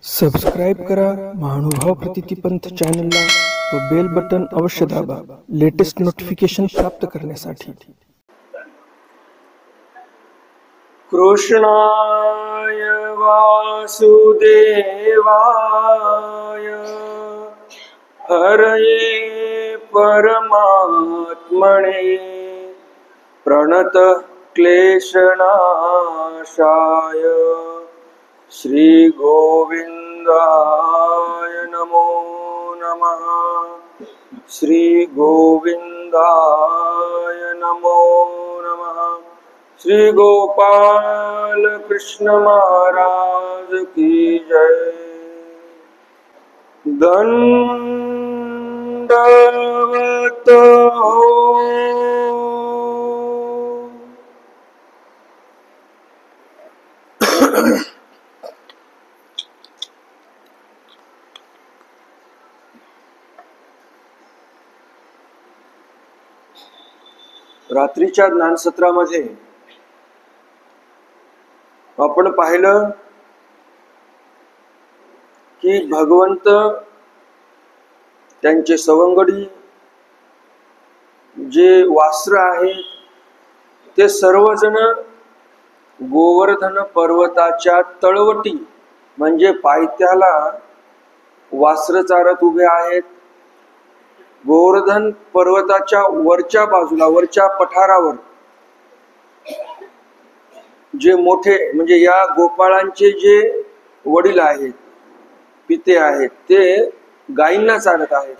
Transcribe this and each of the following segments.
Subscribe करा महानुभाव प्रतितीपंथ चॅनलला व बेल बटन अवश्य दाबा लेटेस्ट नोटिफिकेशन प्राप्त करण्यासाठी। कृष्णाय वासुदेवाय हरये परमात्मने प्रणत क्लेशनाशाय श्री गोविंदाय नमो नमः। श्री गोविंदाय नमो नमः। श्री गोपाल कृष्ण महाराज की जय। दंडवत हो। रात्रीच्या ज्ञानसत्रामध्ये आपण पाहिलं की भगवंत त्यांचे सवंगडी जे वास्त्र आहेत ते सर्वजण गोवर्धन पर्वताच्या तळवटी म्हणजे पायथ्याला वास्त्र चारत उभे आहेत। गोवर्धन पर्वताच्या वरच्या बाजूला वरच्या पठारावर जे मोठे म्हणजे या गोपाळांचे जे वडील आहेत पिते आहेत ते गायींना चालत आहेत।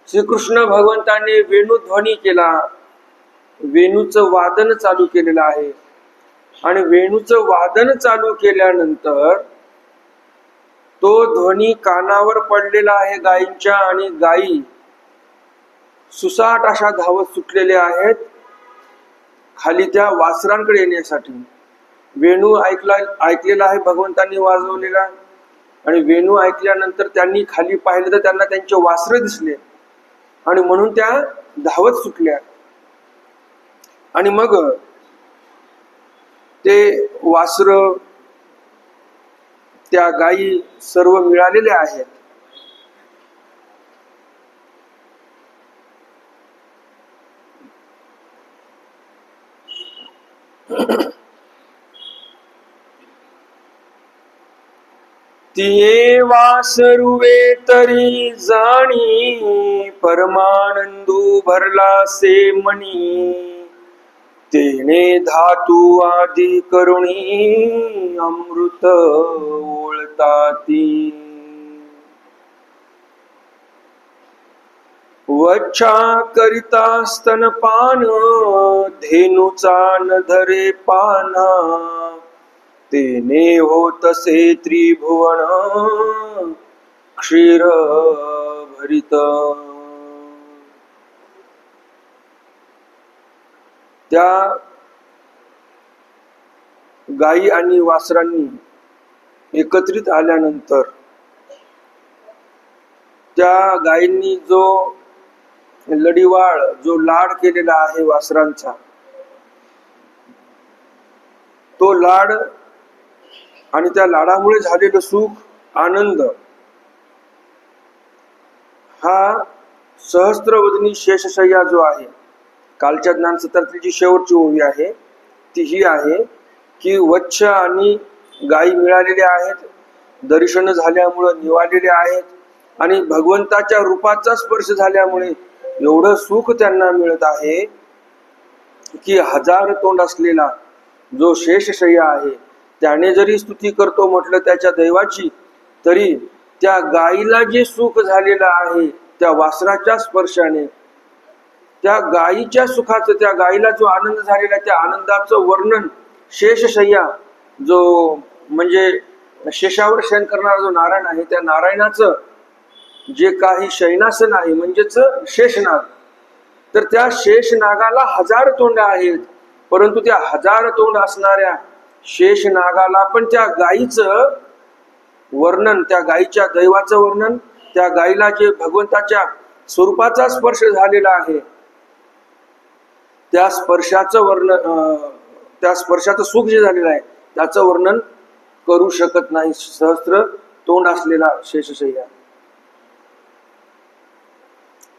श्रीकृष्ण भगवंताने वेणुध्वनी केला, वेणूचं वादन चालू केलेलं आहे आणि वेणूचं वादन चालू केल्यानंतर तो ध्वनी कानावर पडलेला आहे गायींच्या आणि गायी सुसाट अशा धावत सुटलेले आहेत खाली त्या वासरांकडे येण्यासाठी। वेणू ऐकलेला आहे भगवंतांनी वाजवलेला आणि वेणू ऐकल्यानंतर त्यांनी खाली पाहिलं तर त्यांना त्यांचे वासरे दिसले आणि म्हणून त्या धावत सुटल्या आणि मग ते वासर त्या गायी सर्व मिळालेले आहेत। तिये वासरुवे तरी जाणी परमानंदू भरला से मनी तेने धातू आदि करुणी अमृत ओळताती। वच्छा करिता स्तनपान धेनुचा न धरे पाना तेने होतसे त्रिभुवन क्षीर भरित। त्या गायी आणि वासरांनी एकत्रित आल्यानंतर त्या गायींनी जो लढीवाळ जो लाड केलेला आहे वासरांचा तो लाड आणि त्या लाडामुळे झालेलं सुख आनंद हा सहस्त्रवदनी शेषशय्या जो आहे कालच्या ज्ञानसत्रातली जी शेवटची ओवी आहे ती ही आहे की वच्छ आणि गायी मिळालेले आहेत, दर्शन झाल्यामुळे निवालेले आहेत आणि भगवंताच्या रूपाचा स्पर्श झाल्यामुळे एवढं सुख त्यांना मिळत आहे की हजार तोंड असलेला जो शेषशय्या आहे त्याने जरी स्तुती करतो म्हटलं त्याच्या दैवाची तरी त्या गायीला जे सुख झालेलं आहे त्या वासराच्या स्पर्शाने त्या गायीच्या सुखाचं त्या गायीला जो आनंद झालेला त्या आनंदाचं वर्णन शेषशय्या जो म्हणजे शेषावर शयन करणारा जो नारायण आहे त्या नारायणाचं जे काही शयनासन आहे म्हणजेच शेषनाग तर त्या शेषनागाला हजार तोंड आहेत परंतु त्या हजार तोंड असणाऱ्या शेषनागाला पण त्या गायीचं वर्णन त्या गायीच्या दैवाचं वर्णन त्या गायीला जे भगवंताच्या स्वरूपाचा स्पर्श झालेला आहे त्या स्पर्शाचं त्या स्पर्शाचं सुख जे झालेलं आहे त्याचं वर्णन करू शकत नाही सहस्त्र तोंड असलेला शेषशय्या.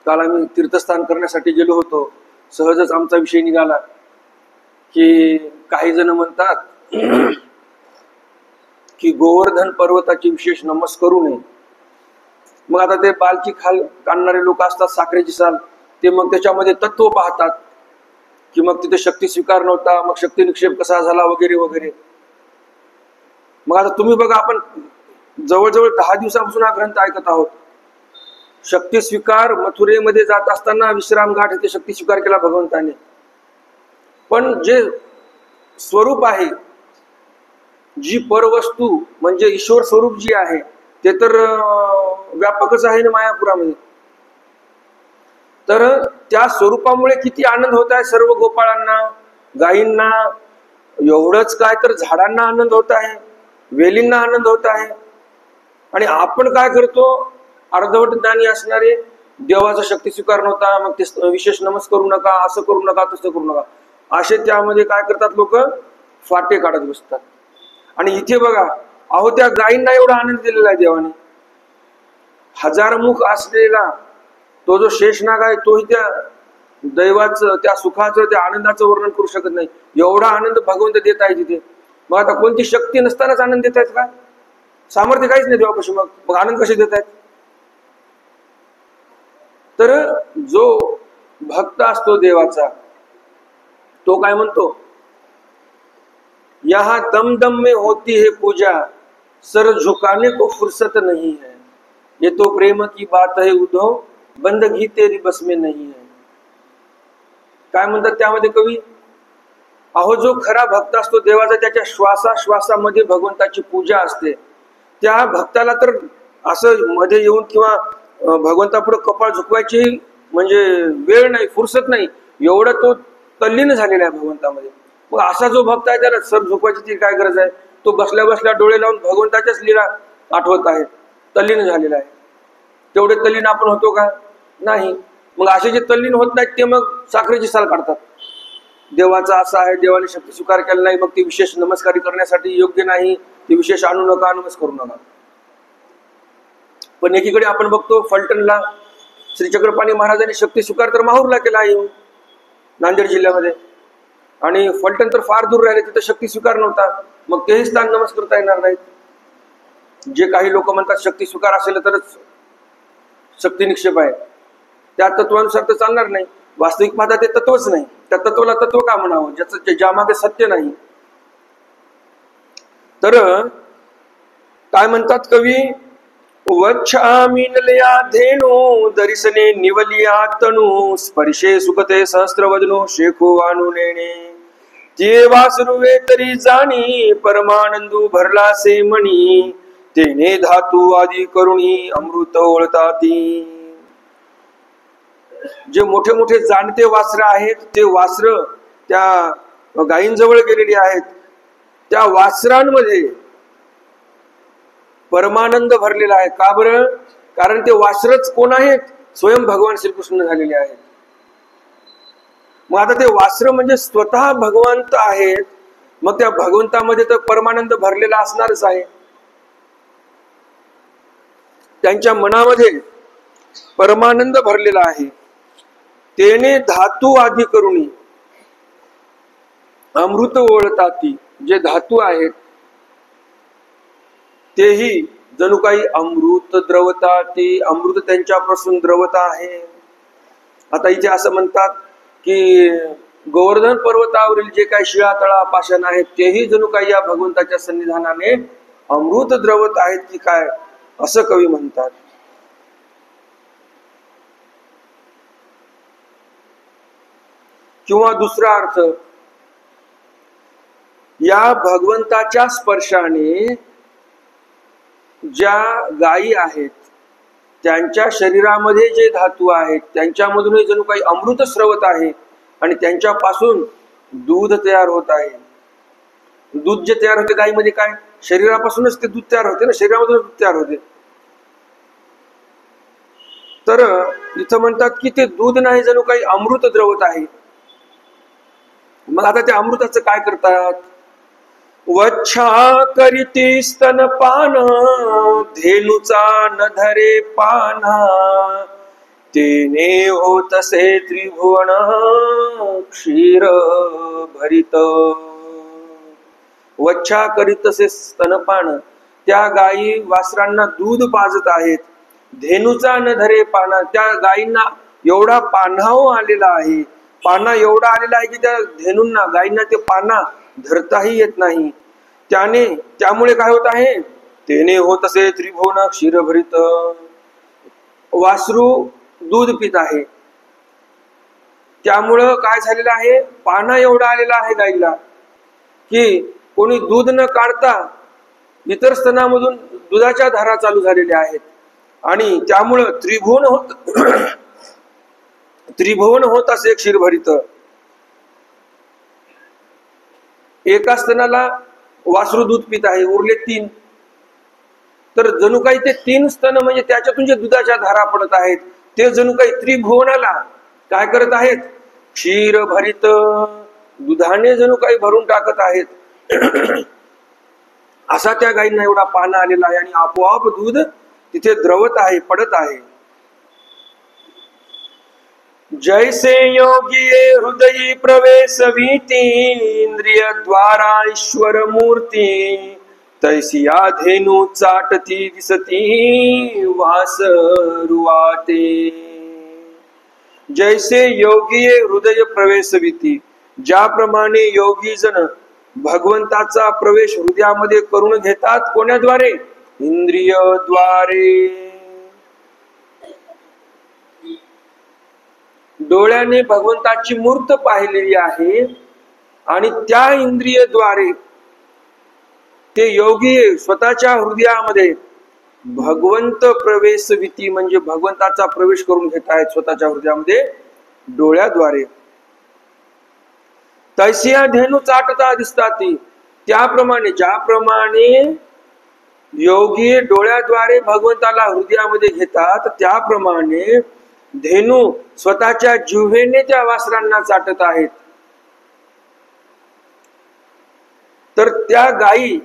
काल आम्ही तीर्थस्थान करण्यासाठी गेलो होतो. सहजच आमचा विषय निघाला की काही जण म्हणतात की गोवर्धन पर्वताची विशेष नमस करू नये. मग आता ते बालची खाल काढणारे लोक असतात, साखरेची साल, ते मग त्याच्यामध्ये तत्व पाहतात की मग तिथे शक्ती स्वीकार नव्हता, मग शक्ती निक्षेप कसा झाला वगैरे वगैरे. मग आता तुम्ही बघा, आपण जवळजवळ 10 दिवसापासून हा ग्रंथ ऐकत आहोत. शक्ती स्वीकार मथुरेमध्ये जात असताना विश्राम घाट येथे शक्ती स्वीकार केला भगवंताने. पण जे स्वरूप आहे, जी परवस्तू म्हणजे ईश्वर स्वरूप जी आहे, ते तर व्यापकच आहे ना मायापुरामध्ये. तर त्या स्वरूपामुळे किती आनंद होत आहे सर्व गोपाळांना, गायींना, एवढंच काय तर झाडांना आनंद होत आहे, वेलींना आनंद होत आहे. आणि आपण काय करतो, अर्धवट ज्ञानी असणारे, देवाचा शक्ती स्वीकार नव्हता, मग ते विशेष नमस करू नका, असं करू नका, तसं करू नका, असे त्यामध्ये काय करतात लोक, फाटे काढत बसतात. आणि इथे बघा, अहो त्या गायींना एवढा आनंद दिलेला आहे देवाने. हजारमुख असलेला तो जो शेषनाग आहे, तोही त्या दैवाचं, त्या सुखाचं, त्या आनंदाचं वर्णन करू शकत नाही. एवढा आनंद भगवंत देत आहे तिथे. मग आता कोणती शक्ती नसतानाच आनंद देत आहेत का? सामर्थ्य काहीच नाही देवापाशी, मग आनंद कसे देत आहेत? तर जो भक्त असतो देवाचा, तो काय म्हणतो, यहां दम दम में होती है पूजा, सर झुकाने को फुर्सत नहीं है, ये तो प्रेम की बात है उद्धव, बंदगी तेरी बस में नहीं है. काय म्हणतात त्यामध्ये कवी, अहो जो खरा भक्त असतो देवाचा, त्याच्या श्वासाश्वासामध्ये भगवंताची पूजा असते. त्या भक्ताला तर असं मध्ये येऊन किंवा भगवंतापुढे कपाळ झुकवायची म्हणजे वेळ नाही, फुरसत नाही, एवढं तो तल्लीन झालेला आहे भगवंतामध्ये. मग असा जो भक्त आहे त्याला सर झुकवायची ती काय गरज आहे? तो बसल्या बसल्या डोळे लावून भगवंताच्याच लीला आठवत आहे, तल्लीन झालेला आहे. तेवढे तल्लीन आपण होतो का? नाही. मग असे जे तल्लीन होत नाहीत ते मग साखरेची साल काढतात. देवाचा असा आहे, देवाने शक्ती स्वीकार केला नाही, मग ती विशेष नमस्कारी करण्यासाठी योग्य नाही, ती विशेष आणू नका, नमस करू नका. पण एकीकडे आपण बघतो फलटणला श्री चक्रपाणी महाराजांनी शक्ती स्वीकार तर माहूरला केला आहे, नांदेड जिल्ह्यामध्ये. आणि फलटण तर फार दूर राहिले, तिथे शक्ती स्वीकार नव्हता, मग तेही स्थान नमस करता येणार नाहीत. जे काही लोक म्हणतात शक्ती स्वीकार असेल तरच शक्ती निक्षेप आहे, त्या तत्वानुसार तर चालणार नाही. वास्तविक पाहता ते तत्वच नाही, त्या तत्वाला तत्व का म्हणावं ज्याचं ज्यामागे सत्य नाही. तर काय म्हणतात कवी, वच्छामिनलया धेनु दर्शने निवलिया तनु, स्पर्शे सुखते सहस्त्रवदनु शेखो वानुनेने, ते वासरुवे तरी जाणी परमानंदू भरला से मणी, तेने धातू आदी करुणी अमृत ओळताती. जे मोठे मोठे जाणते वासर आहेत, ते वासर त्या गायींजवळ गेलेली आहेत, त्या वासरांमध्ये परमानंद भरलेला आहे. का बरं? कारण ते वासरच कोण आहेत? स्वयं भगवान श्रीकृष्ण झालेले आहेत. मग आता ते वासर म्हणजे स्वतः भगवंत आहेत, मग त्या भगवंतामध्ये तर परमानंद भरलेला असणारच आहे. त्यांच्या मनामध्ये परमानंद भरलेला आहे. तेने धातू आधी करुणी अमृत ओळताती, जे धातू आहेत तेही जणू काही अमृत द्रवता, ते अमृत त्यांच्यापासून द्रवत आहे. आता इथे असं म्हणतात की गोवर्धन पर्वतावरील जे काही शिळा तळा पाषाण आहेत तेही जणू काही या भगवंताच्या सन्निधानाने अमृत द्रवत आहेत की काय, असं कवी म्हणतात. किंवा दुसरा अर्थ, या भगवंताच्या स्पर्शाने ज्या गायी आहेत त्यांच्या शरीरामध्ये जे धातू आहेत त्यांच्यामधूनही जणू काही अमृत स्रवत आहे आणि त्यांच्यापासून दूध तयार होत आहे. दूध जे तयार होते गायीमध्ये, काय शरीरापासूनच ते दूध तयार होते ना, शरीरामधून दूध तयार होते. तर इथं म्हणतात की ते दूध नाही, जणू काही अमृत द्रवत आहे. मग आता त्या अमृताचं काय करतात? वच्छा करीती स्तनपान धेनुचा न धरे पाना, तेने होतसे त्रिभुवन क्षीर भरित. वच्छा करीतसे स्तनपान, त्या गायी वासरांना दूध पाजत आहेत. धेनुचा न धरे पाना, त्या गायींना एवढा पान्हाव आलेला आहे, पाना एवढा आलेला आहे की त्या धेनूंना गायींना ते पाना धरताही येत नाही. त्यामुळे काय होत आहे, तेने होत असे त्रिभुवन क्षीरभरित. वासरू दूध पित आहे, त्यामुळं काय झालेलं आहे, पाना एवढा आलेला आहे गाईला की कोणी दूध न काढता इतर स्तनामधून दुधाच्या धारा चालू झालेल्या आहेत. आणि त्यामुळं त्रिभुवन होत असे क्षीरभरित. एका स्तनाला वासरू दूध पित आहे, उरले 3, तर जणू काही ते 3 स्तन म्हणजे त्याच्यातून जे दुधाच्या धारा पडत आहेत ते जणू काही त्रिभुवनाला काय करत आहेत, क्षीर भरित, दुधाने जणू काही भरून टाकत आहेत. असा त्या गायींना एवढा पाना आलेला आहे आणि आपोआप दूध तिथे द्रवत आहे, पडत आहे. जैसे योगी हृदयी प्रवेशविती, इंद्रिय द्वारा ईश्वर मूर्ती, तैसिया धेनु चाटती दिसती वासरुवाते. जैसे योगी हृदय प्रवेशविती, ज्याप्रमाणे योगी जन भगवंताचा प्रवेश हृदयामध्ये करून घेतात. कोण्याद्वारे, इंद्रिय द्वारे. डोळ्याने भगवंताची मूर्त पाहिलेली आहे आणि त्या इंद्रियद्वारे ते योगी स्वतःच्या हृदयामध्ये भगवंत प्रवेशविती म्हणजे भगवंताचा प्रवेश करून घेत आहेत स्वतःच्या हृदयामध्ये डोळ्याद्वारे. तैसिया धेनु चाटता दिसतात, त्याप्रमाणे ज्याप्रमाणे योगी डोळ्याद्वारे भगवंताला हृदयामध्ये घेतात त्याप्रमाणे धेनु स्वतःच्या जिव्हेने त्या वासरांना चाटत आहेत. तर त्या गायी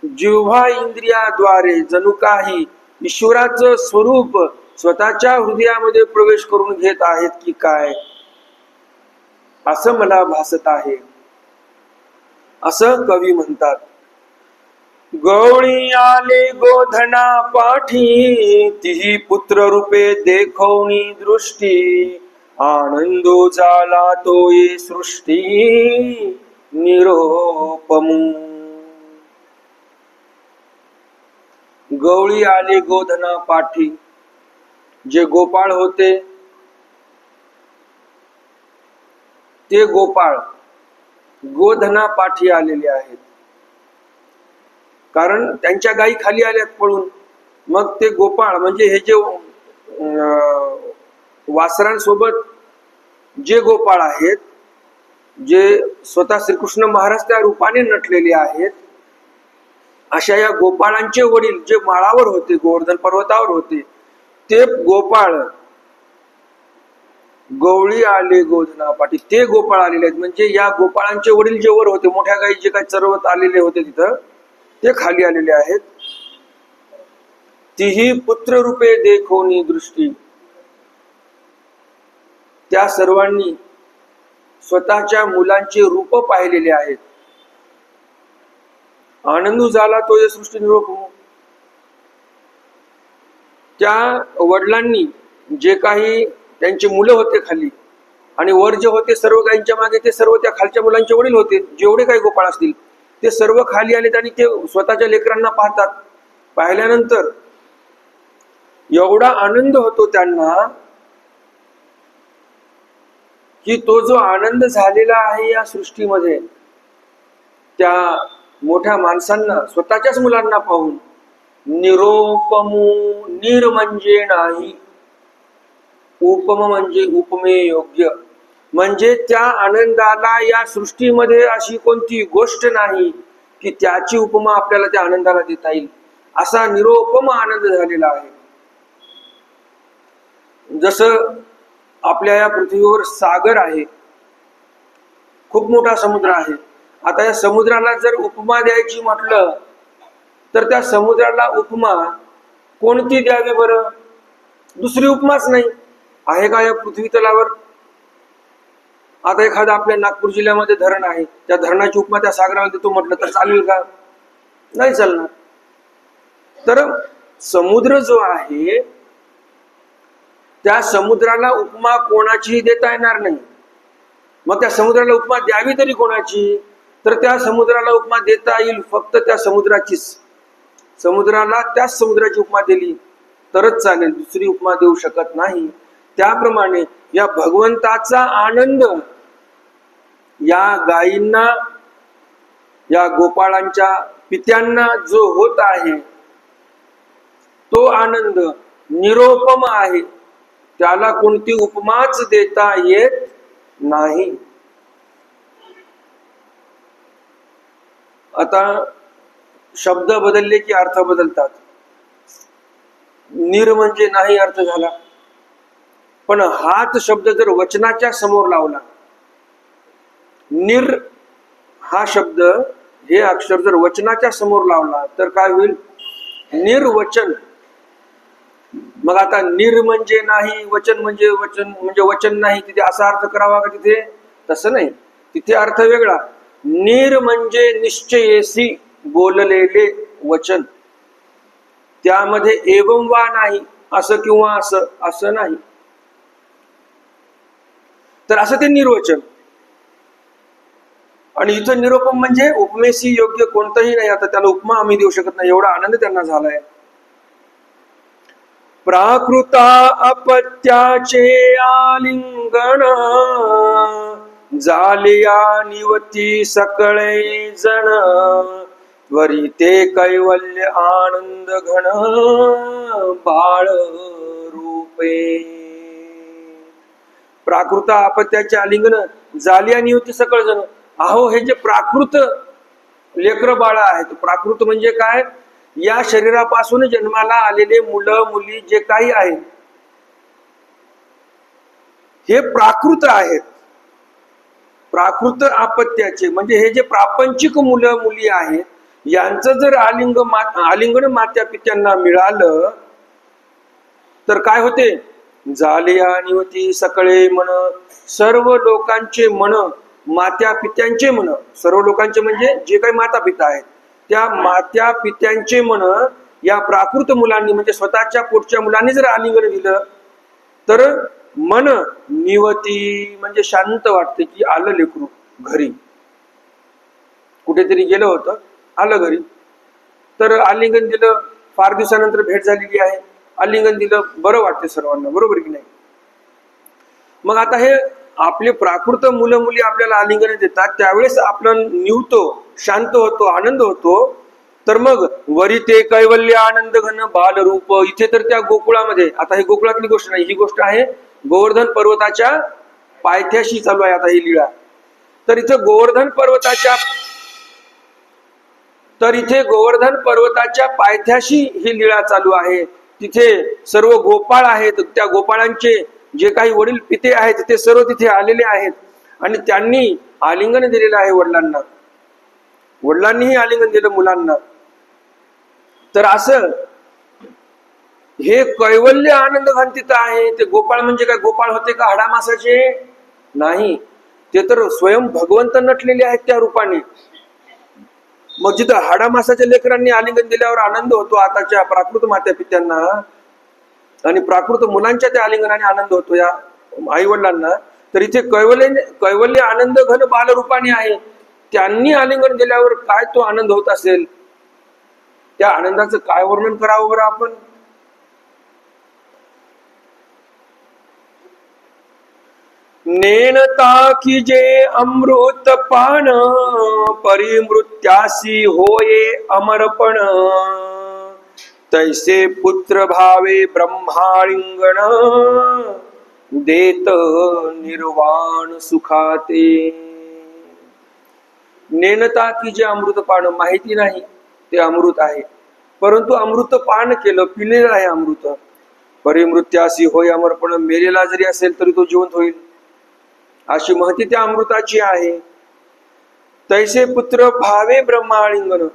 जिव्हा इंद्रियाद्वारे जणू काही ईश्वराचं स्वरूप स्वतःच्या हृदयामध्ये प्रवेश करून घेत आहेत की काय, असं मला भासत आहे, असं कवी म्हणतात. गवळी आले गोधना पाठी, तिही पुत्र रूपे देखवणी दृष्टी, आनंदो झाला तो ये सृष्टी निरोपमू. गवळी आले गोधना पाठी, जे गोपाळ होते ते गोपाळ गोधना पाठी आलेले आहेत, कारण त्यांच्या गायी खाली आल्यात पळून. मग ते गोपाळ म्हणजे हे जे वासरांसोबत जे गोपाळ आहेत, जे स्वतः श्रीकृष्ण महाराज त्या रूपाने नटलेले आहेत, अशा या गोपाळांचे वडील जे माळावर होते, गोवर्धन पर्वतावर होते, ते गोपाळ गवळी आले गोधना पाठी, ते गोपाळ आलेले आहेत. म्हणजे या गोपाळांचे वडील जे वर होते, मोठ्या गायी जे काही चरवत आलेले होते तिथं, ते खाली आलेले आहेत. तिही पुत्र रूपे देखोनी दृष्टी, त्या सर्वांनी स्वतःच्या मुलांचे रूप पाहिलेले आहेत. आनंद झाला तो या सृष्टी निरोप. त्या वडिलांनी जे काही त्यांची मुलं होते खाली आणि वर जे होते सर्व गायींच्या मागे, ते सर्व त्या खालच्या मुलांचे वडील होते. जेवढे काही गोपाळ असतील ते सर्व खाली आलेत आणि ते स्वतःच्या लेकरांना पाहतात. पाहिल्यानंतर एवढा आनंद होतो त्यांना की तो जो आनंद झालेला आहे या सृष्टीमध्ये, त्या मोठ्या माणसांना स्वतःच्याच मुलांना पाहून, निरोपमू, निर म्हणजे नाही, उपम म्हणजे उपमेय योग्य, म्हणजे त्या आनंदाला या सृष्टीमध्ये अशी कोणती गोष्ट नाही की त्याची उपमा आपल्याला त्या आनंदाला देता येईल, असा निरोपम आनंद झालेला आहे. जसं आपल्या या पृथ्वीवर सागर आहे, खूप मोठा समुद्र आहे. आता या समुद्राला जर उपमा द्यायची म्हटलं तर त्या समुद्राला उपमा कोणती द्यावी बरं? दुसरी उपमाच नाही आहे का या पृथ्वी तलावर? आता एखादा आपल्या नागपूर जिल्ह्यामध्ये धरण आहे, त्या धरणाची उपमा त्या सागराला देतो म्हटलं तर चालेल का? नाही चालणार. तर समुद्र जो आहे त्या समुद्राला उपमा कोणाचीही देता येणार नाही. मग त्या समुद्राला उपमा द्यावी तरी कोणाची? तर त्या समुद्राला उपमा देता येईल फक्त त्या समुद्राचीच. समुद्राला त्याच समुद्राची उपमा दिली तरच चालेल, दुसरी उपमा देऊ शकत नाही. त्याप्रमाणे या भगवंताचा आनंद या गायींना, या गोपाळांच्या पित्यांना जो होत आहे तो आनंद निरुपम आहे, त्याला कोणती उपमाच देता येत नाही. आता शब्द बदलले की अर्थ बदलतात. निर म्हणजे नाही अर्थ झाला, पण हाच शब्द जर वचनाच्या समोर लावला, निर हा शब्द, हे अक्षर जर वचनाच्या समोर लावला तर काय होईल? निर्वचन. मग आता निर म्हणजे नाही, वचन म्हणजे वचन नाही, तिथे असा अर्थ करावा का तिथे? तसं नाही, तिथे अर्थ वेगळा. निर म्हणजे निश्चयेसी बोललेले वचन, त्यामध्ये एवं वा नाही, असं किंवा असं, असं नाही. तर असं ते निर्वचन. आणि इथं निरुपम म्हणजे उपमेशी योग्य कोणतंही नाही. आता त्याला उपमा आम्ही देऊ शकत नाही, एवढा आनंद त्यांना झालाय. प्राकृता अपत्याचे आलिंगन, जालिया निवती सकळे जण, त्वरिते कैवल्य आनंद घन बाळ रूपे. प्राकृत आपत्याचे आलिंगन, जालिया निवती सकळ जण. अहो, हे जे प्राकृत लेकर बाळ आहेत, प्राकृत म्हणजे काय? या शरीरापासून जन्माला आलेले मुलं मुली जे काही आहेत हे प्राकृत आहेत. प्राकृत आपत्याचे म्हणजे हे जे प्रापंचिक मुलं मुली आहेत यांचं जर आलिंगन मात्या पित्यांना मिळालं तर काय होते? जालिया निवती सकळे मन, सर्व लोकांचे मन, मात्या पित्यांचे मन, सर्व लोकांचे म्हणजे जे काही माता पिता आहेत त्या मात्या पित्यांचे मन या प्राकृत मुलांनी म्हणजे स्वतःच्या पोटच्या मुलांनी जर आलिंगन दिलं तर मन निवती म्हणजे शांत वाटते की आलं लेकरू घरी, कुठेतरी गेलं होतं आलं घरी, तर आलिंगन दिलं, फार दिवसानंतर भेट झालेली आहे, आलिंगन दिलं, बरं वाटते सर्वांना, बरोबर की नाही? मग आता हे आपले प्राकृत मुलं मुली आपल्याला आलिंगन देतात त्यावेळेस आपण निवतो, शांत होतो, आनंद होतो. तर मग वरिते कैवल्य आनंद घन बालरूप, इथे तर त्या गोकुळामध्ये, आता ही गोकुळातली गोष्ट नाही, ही गोष्ट आहे गोवर्धन पर्वताच्या पायथ्याशी चालू आहे आता ही लीळा. तर इथे गोवर्धन पर्वताच्या पायथ्याशी ही लीळा चालू आहे. तिथे सर्व गोपाळ आहेत, त्या गोपाळांचे जे काही वडील पिते आहेत ते सर्व तिथे आलेले आहेत आणि त्यांनी आलिंगन दिलेलं आहे वडिलांना, वडिलांनीही आलिंगन दिलं मुलांना. तर असं हे कैवल्य आनंद घन तिथं आहे. ते गोपाळ म्हणजे काय? गोपाळ होते का हाडामासाचे? नाही, ते तर स्वयं भगवंत नटलेले आहेत त्या रूपाने. मग जिथं हाडामासाच्या लेकरांनी आलिंगन दिल्यावर आनंद होतो आताच्या प्राकृत मात्या पित्यांना आणि प्राकृत मुलांच्या त्या आलिंगनाने आनंद होतो या आई वडिलांना, तर इथे कैवल्य आनंद घन बालरूपाने आहे. त्यांनी आलिंगन दिल्यावर काय तो आनंद होत असेल, त्या आनंदाचं काय वर्णन करावं बरं आपण? नेनता की जे अमृत पान, परिमृत्यासी होये अमरपण, तैसे पुत्र भावे ब्रह्मालिंगन, देत निर्वाण सुखाते. नेनता की जे अमृत पान, माहिती नाही ते अमृत आहे, परंतु अमृत पान केलं, पिलेलं आहे अमृत. परिमृत्यासी होय अमरपण, मेलेला जरी असेल तरी तो जिवंत होईल, अशी महती त्या अमृताची आहे. तैसे पुत्र भावे ब्रह्मालिंगन,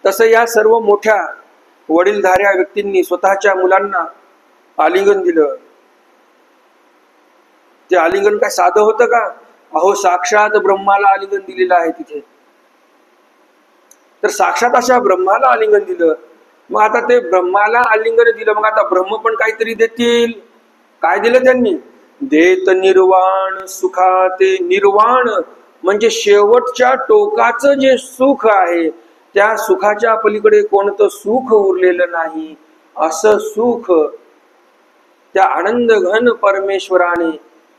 तसं या सर्व मोठ्या वडीलधाऱ्या व्यक्तींनी स्वतःच्या मुलांना आलिंगन दिलं. ते आलिंगन काय साधं होतं का? अहो, साक्षात ब्रह्माला आलिंगन दिलेलं आहे तिथे. तर साक्षात अशा ब्रह्माला आलिंगन दिलं. मग आता ते ब्रह्माला आलिंगन दिलं, मग आता ब्रह्म पण काहीतरी देतील. काय दिलं त्यांनी? देत निर्वाण सुखा. ते निर्वाण म्हणजे शेवटच्या टोकाचं जे सुख आहे, त्या सुखाच्या पलीकडे कोणतं सुख उरलेलं नाही, असं सुख त्या आनंद घन परमेश्वराने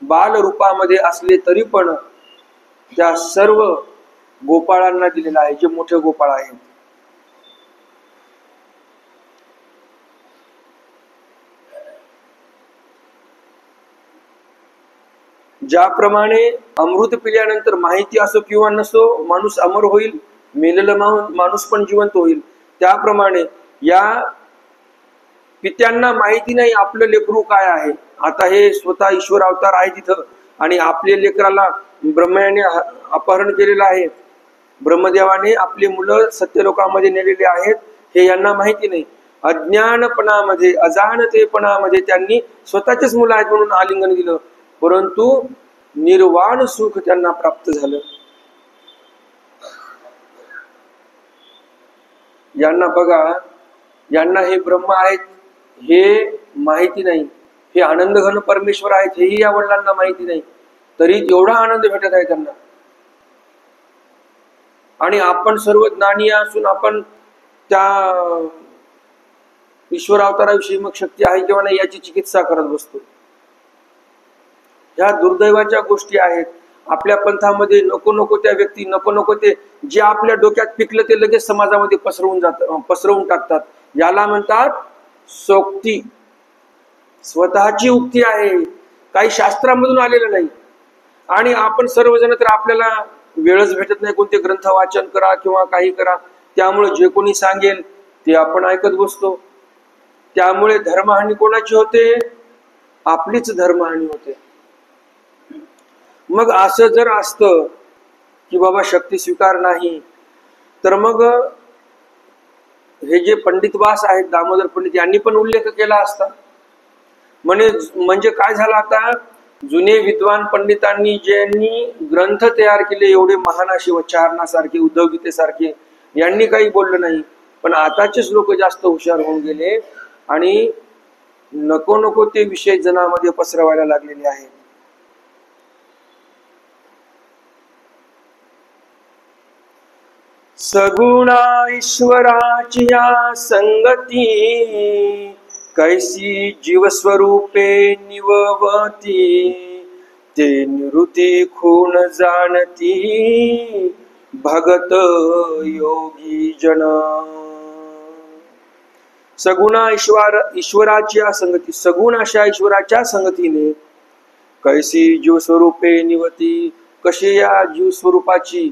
बाल रूपामध्ये असले तरी पण त्या सर्व गोपाळांना दिलेलं आहे, जे मोठे गोपाळ आहेत. ज्याप्रमाणे अमृत पिल्यानंतर माहिती असो किंवा नसो माणूस अमर होईल, मेलेला माणूस पण जिवंत होईल, त्याप्रमाणे या पित्यांना माहिती नाही आपलं लेकरू काय आहे. आता हे स्वतः ईश्वर अवतार आहे तिथं, आणि आपले लेकराला ब्रह्माने अपहरण केलेलं आहे. ब्रह्मदेवाने आपली मुलं सत्यलोकामध्ये नेलेली आहेत, हे यांना माहिती नाही. अज्ञानपणामध्ये, अजाणतेपणामध्ये त्यांनी स्वतःचेच मुलं आहेत म्हणून आलिंगन दिलं, परंतु निर्वाण सुख त्यांना प्राप्त झालं. यांना बघा, यांना हे ब्रह्म आहेत हे माहिती नाही, हे आनंद घन परमेश्वर आहेत हेही या वडिलांना माहिती नाही, तरी एवढा आनंद भेटत आहे त्यांना. आणि आपण सर्व ज्ञानी असून आपण त्या ईश्वर अवताराविषयी मग शक्ती आहे किंवा नाही याची चिकित्सा करत बसतो. ह्या दुर्दैवाच्या गोष्टी आहेत. आपल्या पंथामध्ये नको नको त्या व्यक्ती, नको नको ते जे आपल्या डोक्यात पिकलं ते लगेच समाजामध्ये पसरवून टाकतात. याला म्हणतात सोक्ती. स्वतःची उक्ती आहे, काही शास्त्रामधून आलेलं नाही. आणि आपण सर्वजण तर आपल्याला वेळच भेटत नाही कोणते ग्रंथ वाचन करा किंवा काही करा, त्यामुळे जे कोणी सांगेल ते आपण ऐकत बसतो. त्यामुळे धर्महानी कोणाची होते? आपलीच धर्महानी होते. मग असं जर असतं की बाबा शक्ती स्वीकार नाही, तर मग हे जे पंडितवास आहेत, दामोदर पंडित, यांनी पण उल्लेख केला असता. म्हणजे काय झालं, आता जुने विद्वान पंडितांनी ज्यांनी ग्रंथ तयार केले, एवढे महान असे वच्चारणासारखे, उद्धव गीतेसारखे, यांनी काही बोललं नाही. पण आताचेच लोक जास्त हुशार होऊन गेले आणि नको नको ते विषय जनामध्ये पसरवायला लागलेले आहेत. सगुणा ईश्वराची या संगती, कैसी जीवस्वरूपे निववती, ते निवृत्ती खून जाणती भगत योगी जन. सगुणा ईश्वराची संगती, सगुण अशा ईश्वराच्या संगतीने, कैसी जीवस्वरूपे निवती, कशी या जीवस्वरूपाची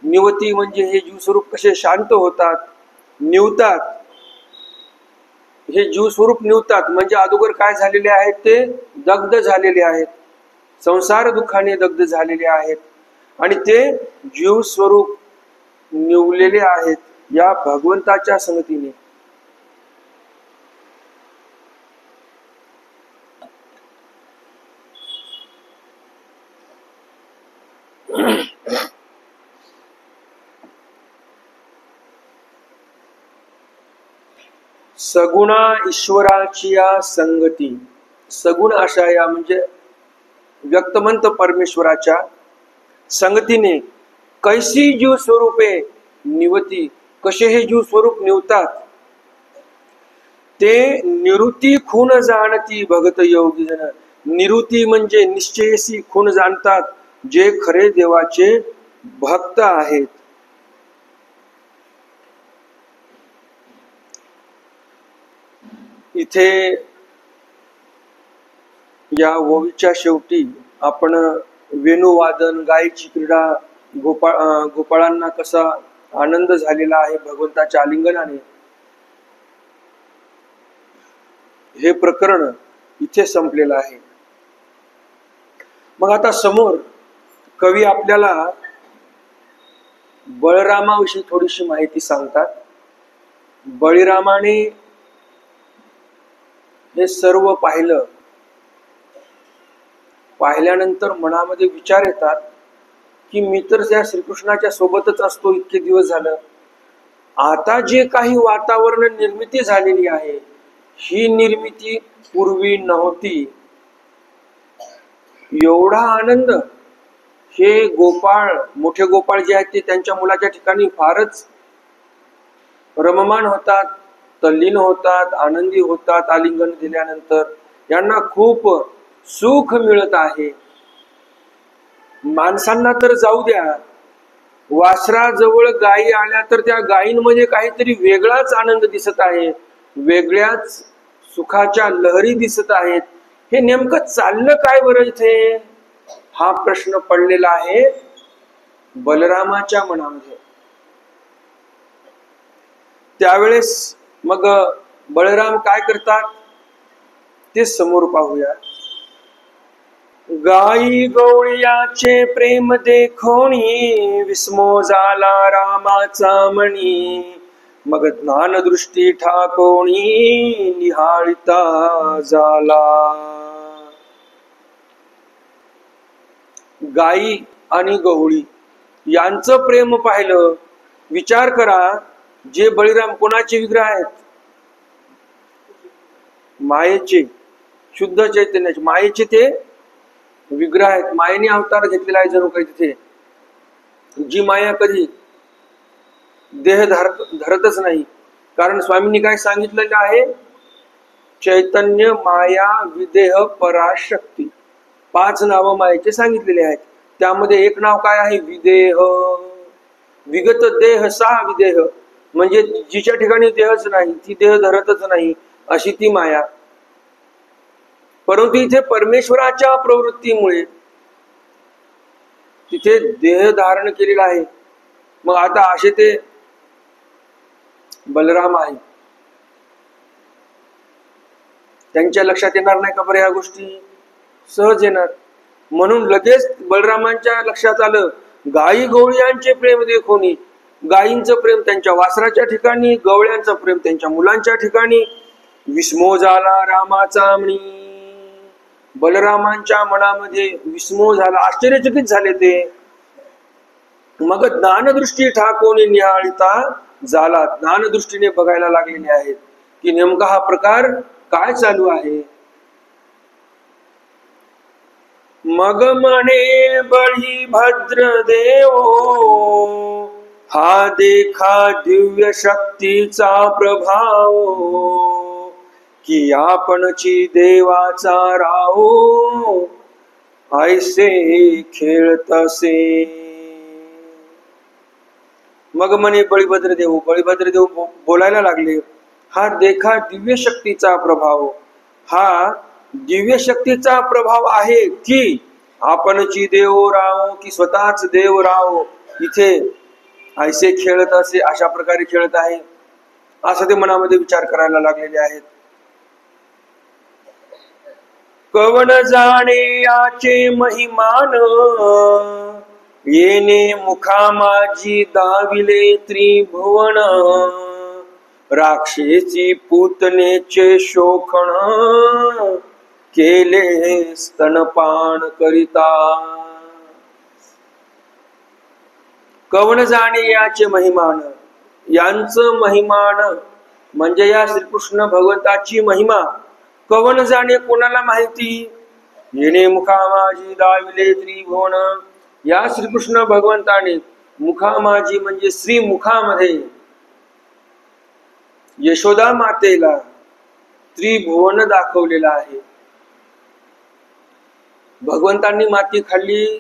निवती म्हणजे हे जीवस्वरूप कसे शांत होतात, निवतात. हे जीवस्वरूप निवतात म्हणजे अगोदर काय झालेले आहेत, ते दग्ध झालेले आहेत, संसार दुःखाने दग्ध झालेले आहेत, आणि ते जीवस्वरूप निवलेले आहेत या भगवंताच्या संगतीने. सगुणा ईश्वराची या संगती, सगुण अशा या म्हणजे व्यक्तमंत परमेश्वराच्या संगतीने, कैसी जीव स्वरूपे निवती, कसे हे जीव स्वरूप निवतात, ते निवृत्ती खून जाणती भगत योगी जन. निवृत्ती म्हणजे निश्चयसी खून जाणतात जे खरे देवाचे भक्त आहेत. इथे या ओवीच्या शेवटी आपण वेणुवादन, गायची क्रीडा, गोपाळांना कसा आनंद झालेला आहे भगवंताच्या आलिंगनाने, हे प्रकरण इथे संपलेलं आहे. मग आता समोर कवी आपल्याला बळरामाविषयी थोडीशी माहिती सांगतात. बळीरामाने हे सर्व पाहिल्यानंतर मनामध्ये विचार येतात की मी तर त्या श्रीकृष्णाच्या सोबतच असतो इतके दिवस झालं, आता जे काही वातावरण निर्मिती झालेली आहे ही निर्मिती पूर्वी नव्हती. एवढा आनंद हे गोपाळ, मोठे गोपाळ जे आहेत ते त्यांच्या मुलाच्या ठिकाणी फारच रममाण होतात, तल्लीन होतात, आनंदी होतात. आलिंगन दिल्यानंतर यांना खूप सुख मिळत आहे. माणसांना तर जाऊ द्या, वासराजवळ गायी आल्या तर त्या गायींमध्ये काहीतरी वेगळाच आनंद दिसत आहे, वेगळ्याच सुखाच्या लहरी दिसत आहेत. हे नेमकं चाललं काय बरं इथे, हा प्रश्न पडलेला आहे बलरामाच्या मनामध्ये. त्यावेळेस मग बलराम काय करतात ते समोर पाहूया. गाई गवळ्याचे प्रेम देखोनी, विस्मो झाला रामाचा मनी. मग ज्ञानदृष्टी ठाकोणी, निहाळिता झाला. गाई आणि गवळी यांचं प्रेम पाहिलं. विचार करा, जे बळीराम कोणाचे विग्रह आहेत? मायेचे, शुद्ध चैतन्याचे मायेचे ते विग्रह आहेत. मायेने अवतार घेतलेला आहे जणू काही तिथे. जी माया कधी देह धरतच नाही. कारण स्वामींनी काय सांगितलेलं आहे? चैतन्य, माया, विदेह, पराशक्ती, 5 नावं मायेचे सांगितलेले आहेत. त्यामध्ये एक नाव काय आहे? विदेह. विगत देह सा विदेह, म्हणजे जिच्या ठिकाणी देहच नाही, ती देह धरतच नाही, अशी ती माया. परंतु इथे परमेश्वराच्या प्रवृत्तीमुळे तिथे देह धारण केलेला आहे. मग आता असे ते बलराम आहे, त्यांच्या लक्षात येणार नाही का बरं ह्या गोष्टी? सहज येणार. म्हणून लगेच बलरामांच्या लक्षात आलं, गायी गवळ्यांचे प्रेम देखोनी. गायींचं प्रेम त्यांच्या वासराच्या ठिकाणी, गवळ्यांचं प्रेम त्यांच्या मुलांच्या ठिकाणी. विस्मो झाला रामाचा मणी. बलरामांच्या मनामध्ये विस्मो झाला, आश्चर्यचकित झाले ते. मग ज्ञानदृष्टी ठाकोनी, निहाळिता झाला. ज्ञानदृष्टीने बघायला लागलेले आहेत की नेमका हा प्रकार काय चालू आहे. मग म्हणे बळी भद्रदेव, हा देखा दिव्य शक्तीचा प्रभाव. की आपणची देवाचा राहो, ऐसे खेळतसे. मग म्हणे बळीभद्रदेव बोलायला लागले, हा देखा दिव्य शक्तीचा प्रभाव. हा दिव्य शक्तीचा प्रभाव आहे की आपणची देव राहो, की स्वतःच देव राहो. इथे ऐसे खेळत असे, अशा प्रकारे खेळत आहे, असं ते मनामध्ये विचार करायला लागलेले आहेत. कवण जाणे याचे महिमान, येणे मुखा माझी दाविले त्रिभुवन. राक्षसी पूतनेचे शोखण, केले स्तनपान करिता. कवण जाणे याचे महिमान, यांचं महिमान म्हणजे या श्रीकृष्ण भगवंताची महिमा कवण जाणे, कोणाला माहिती? येणे मुखा माझी दाविले त्रिभुवन. या श्रीकृष्ण भगवंताने मुखा माझी म्हणजे श्रीमुखामध्ये यशोदा मातेला त्रिभुवन दाखवलेला आहे. भगवंतांनी माती खाल्ली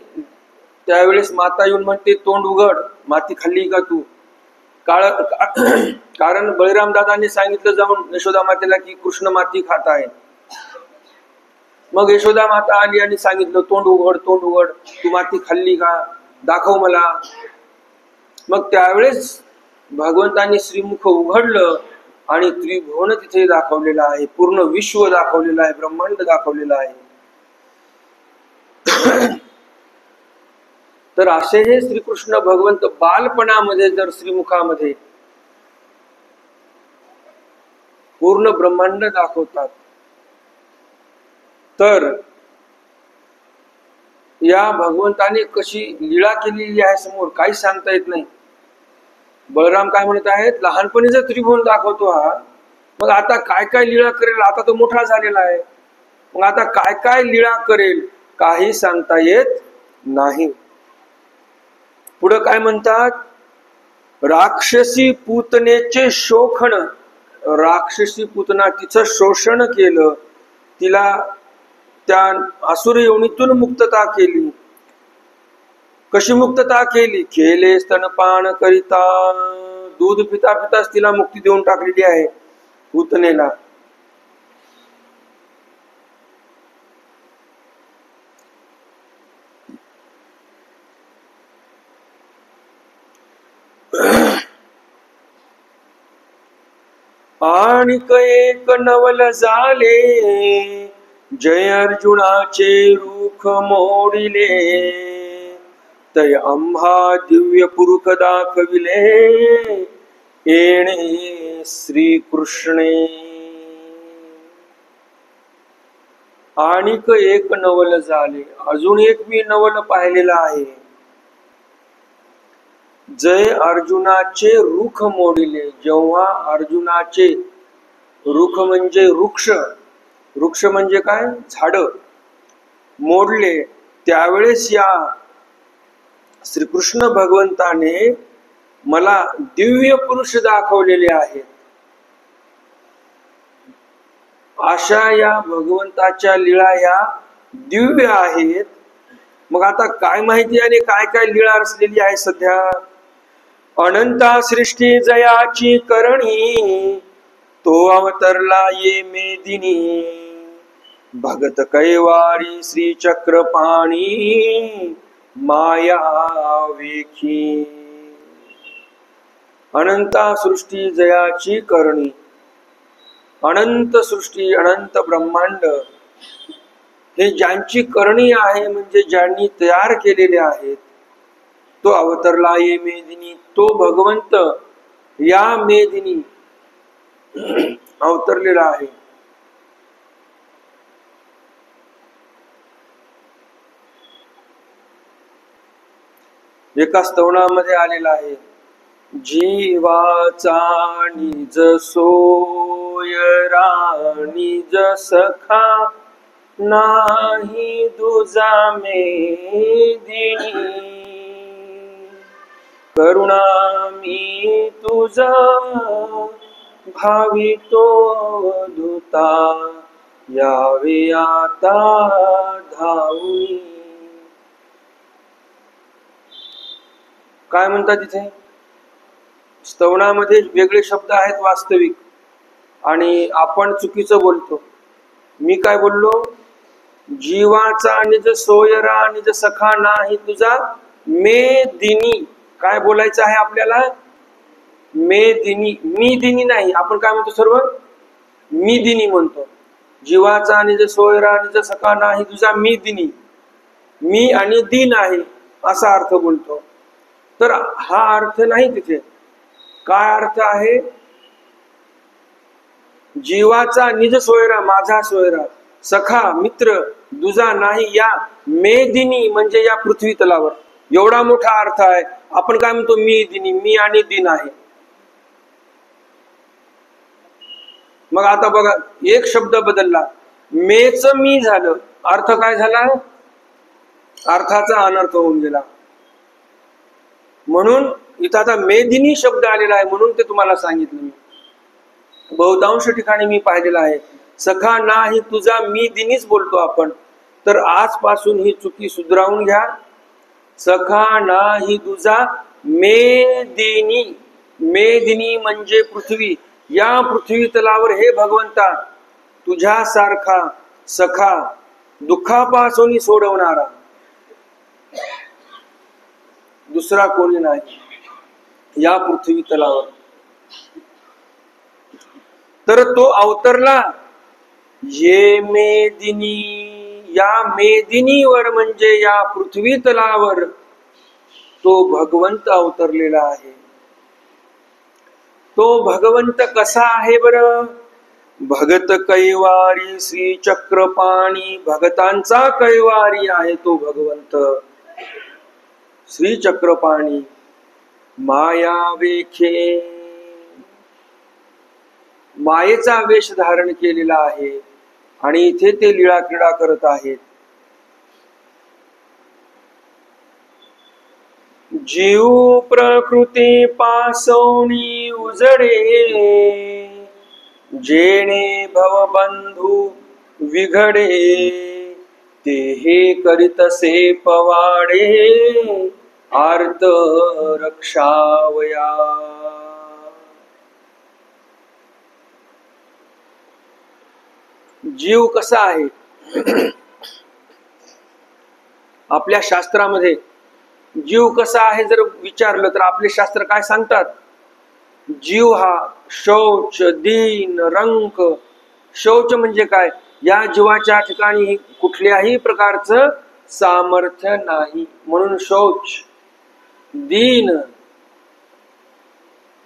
त्यावेळेस माता येऊन म्हणते, तोंड उघड, माती खाल्ली का तू? कारण बळीराम दादांनी सांगितलं जाऊन यशोदा मातेला की कृष्ण माती खात आहे. मग यशोदा माता आली आणि सांगितलं, तोंड उघड, तोंड उघड, तू माती खाल्ली का? दाखव मला. मग त्यावेळेस भगवंतांनी श्रीमुख उघडलं आणि त्रिभुवन तिथे दाखवलेलं आहे, पूर्ण विश्व दाखवलेलं आहे, ब्रह्मांड दाखवलेलं आहे. तर असे हे श्रीकृष्ण भगवंत बालपणामध्ये जर श्रीमुखामध्ये पूर्ण ब्रह्मांड दाखवतात. तर या भगवंताने कशी लीळा केलेली आहे समोर काही सांगता येत नाही. बळराम काय म्हणत आहेत, लहानपणी जर त्रिभुवन दाखवतो हा, मग आता काय काय लीळा करेल, आता तो मोठा झालेला आहे, मग आता काय काय लीळा करेल काही सांगता येत नाही. पुढं काय म्हणतात, राक्षसी पूतनेचे शोषण, राक्षसी पूतना तिचं शोषण केलं, तिला त्या असुर योनीतून मुक्तता केली. कशी मुक्तता केली, केले स्तनपान करिता, दूध पिता पिताच तिला मुक्ती देऊन टाकलेली आहे पूतनेला. आणिक एक नवल झाले, जय अर्जुनाचे रूख मोडिले, तय आम्हा दिव्य पुरुष दाखविले, येणे श्री कृष्णे. आणिक एक नवल झाले, अजून एक मी नवल पाहिलेला आहे. जय अर्जुनाचे रुख मोडिले, जेव्हा अर्जुनाचे रुख म्हणजे वृक्ष, वृक्ष म्हणजे काय, झाड मोडले, त्यावेळेस या श्रीकृष्ण भगवंताने मला दिव्य पुरुष दाखवलेले आहेत. अशा या भगवंताच्या लीळा या दिव्य आहेत. मग आता काय माहिती आणि काय काय लीळा रचलेली आहे सध्या. अनंता सृष्टी जयाची करणी, तो अवतरला ये मेदिनी, भगत कैवारी श्री चक्रपाणी, माया वेखी. अनंता सृष्टी जयाची करणी, अनंत सृष्टी अनंत ब्रह्मांड हे ज्यांची करणी आहे, म्हणजे ज्यांनी तयार केलेले आहेत, तो अवतरला ये मेदिनी, तो भगवंत या मेदिनी अवतरलेला आहे. एका स्तवनामध्ये आलेला आहे, जीवाचा निज सोयरा निज सखा, नाही दुजा मेदिनी, करुणा मी तुझा भावितो धुता, यावे आता धावून. काय म्हणतात तिथे स्तवनामध्ये वेगळे शब्द आहेत वास्तविक, आणि आपण चुकीचं बोलतो. मी काय बोललो, जीवाचा निज सोयरा निज सखा नाही तुझा मेदिनी. काय बोलायचं आहे आपल्याला, मेदिनी, मी दिनी नाही. आपण काय म्हणतो सर्व मी दिनी म्हणतो. जीवाचा निज सोयरा निज सखा नाही तुझा मी दिनी, मी आणि दिन आहे असा अर्थ बोलतो. तर हा अर्थ नाही तिथे. काय अर्थ आहे, जीवाचा निज सोयरा माझा सोयरा, सखा मित्र दुजा नाही या मेदिनी म्हणजे या पृथ्वी तलावर. एवढा मोठा अर्थ आहे. आपण काय म्हणतो मी दिनी, मी आणि दिन आहे. मग आता बघा एक शब्द बदलला, मेच मी झालं, अर्थ काय झाला, अर्थाचा अनर्थ होऊन गेला. म्हणून इथं आता मेदिनी शब्द आलेला आहे, म्हणून ते तुम्हाला सांगितलं. मी बहुतांश ठिकाणी मी पाहिलेलं आहे सखा नाही तुझा मी दिनीच बोलतो आपण. तर आजपासून ही चुकी सुधारवून घ्या. सखा नाही तुझा मेदिनी, मेदिनी म्हणजे पृथ्वी. या पृथ्वी तलावर हे भगवंता तुझ्यासारखा सखा दुःखापासून सोडवणारा दुसरा कोणी नाही या पृथ्वी तलावर. तर तो अवतरला ये मेदिनी, या मेदिनीवर म्हणजे या पृथ्वी तलावर तो भगवंत अवतरलेला आहे. तो भगवंत कसा आहे बरं, भगत कैवारी श्री चक्रपाणी, भगतांचा कैवारी आहे तो भगवंत श्री चक्रपाणी. माया वेखे, मायेचा वेश धारण केलेला आहे आणि इथे ते लीळा क्रीडा करत आहेत. जीव प्रकृती पासोनी उजडे, जेणे भवबंधू विघडे, ते हे करीतसे पवाडे, आर्त रक्षावया. जीव कसा आहे? आपल्या शास्त्रामध्ये जीव कसा आहे जर विचारलं तर आपले शास्त्र काय सांगतात? जीव हा शौच, दीन, रंक. शौच म्हणजे काय? या जीवाच्या ठिकाणी कुठल्याही प्रकारचं सामर्थ्य नाही म्हणून शौच. दीन,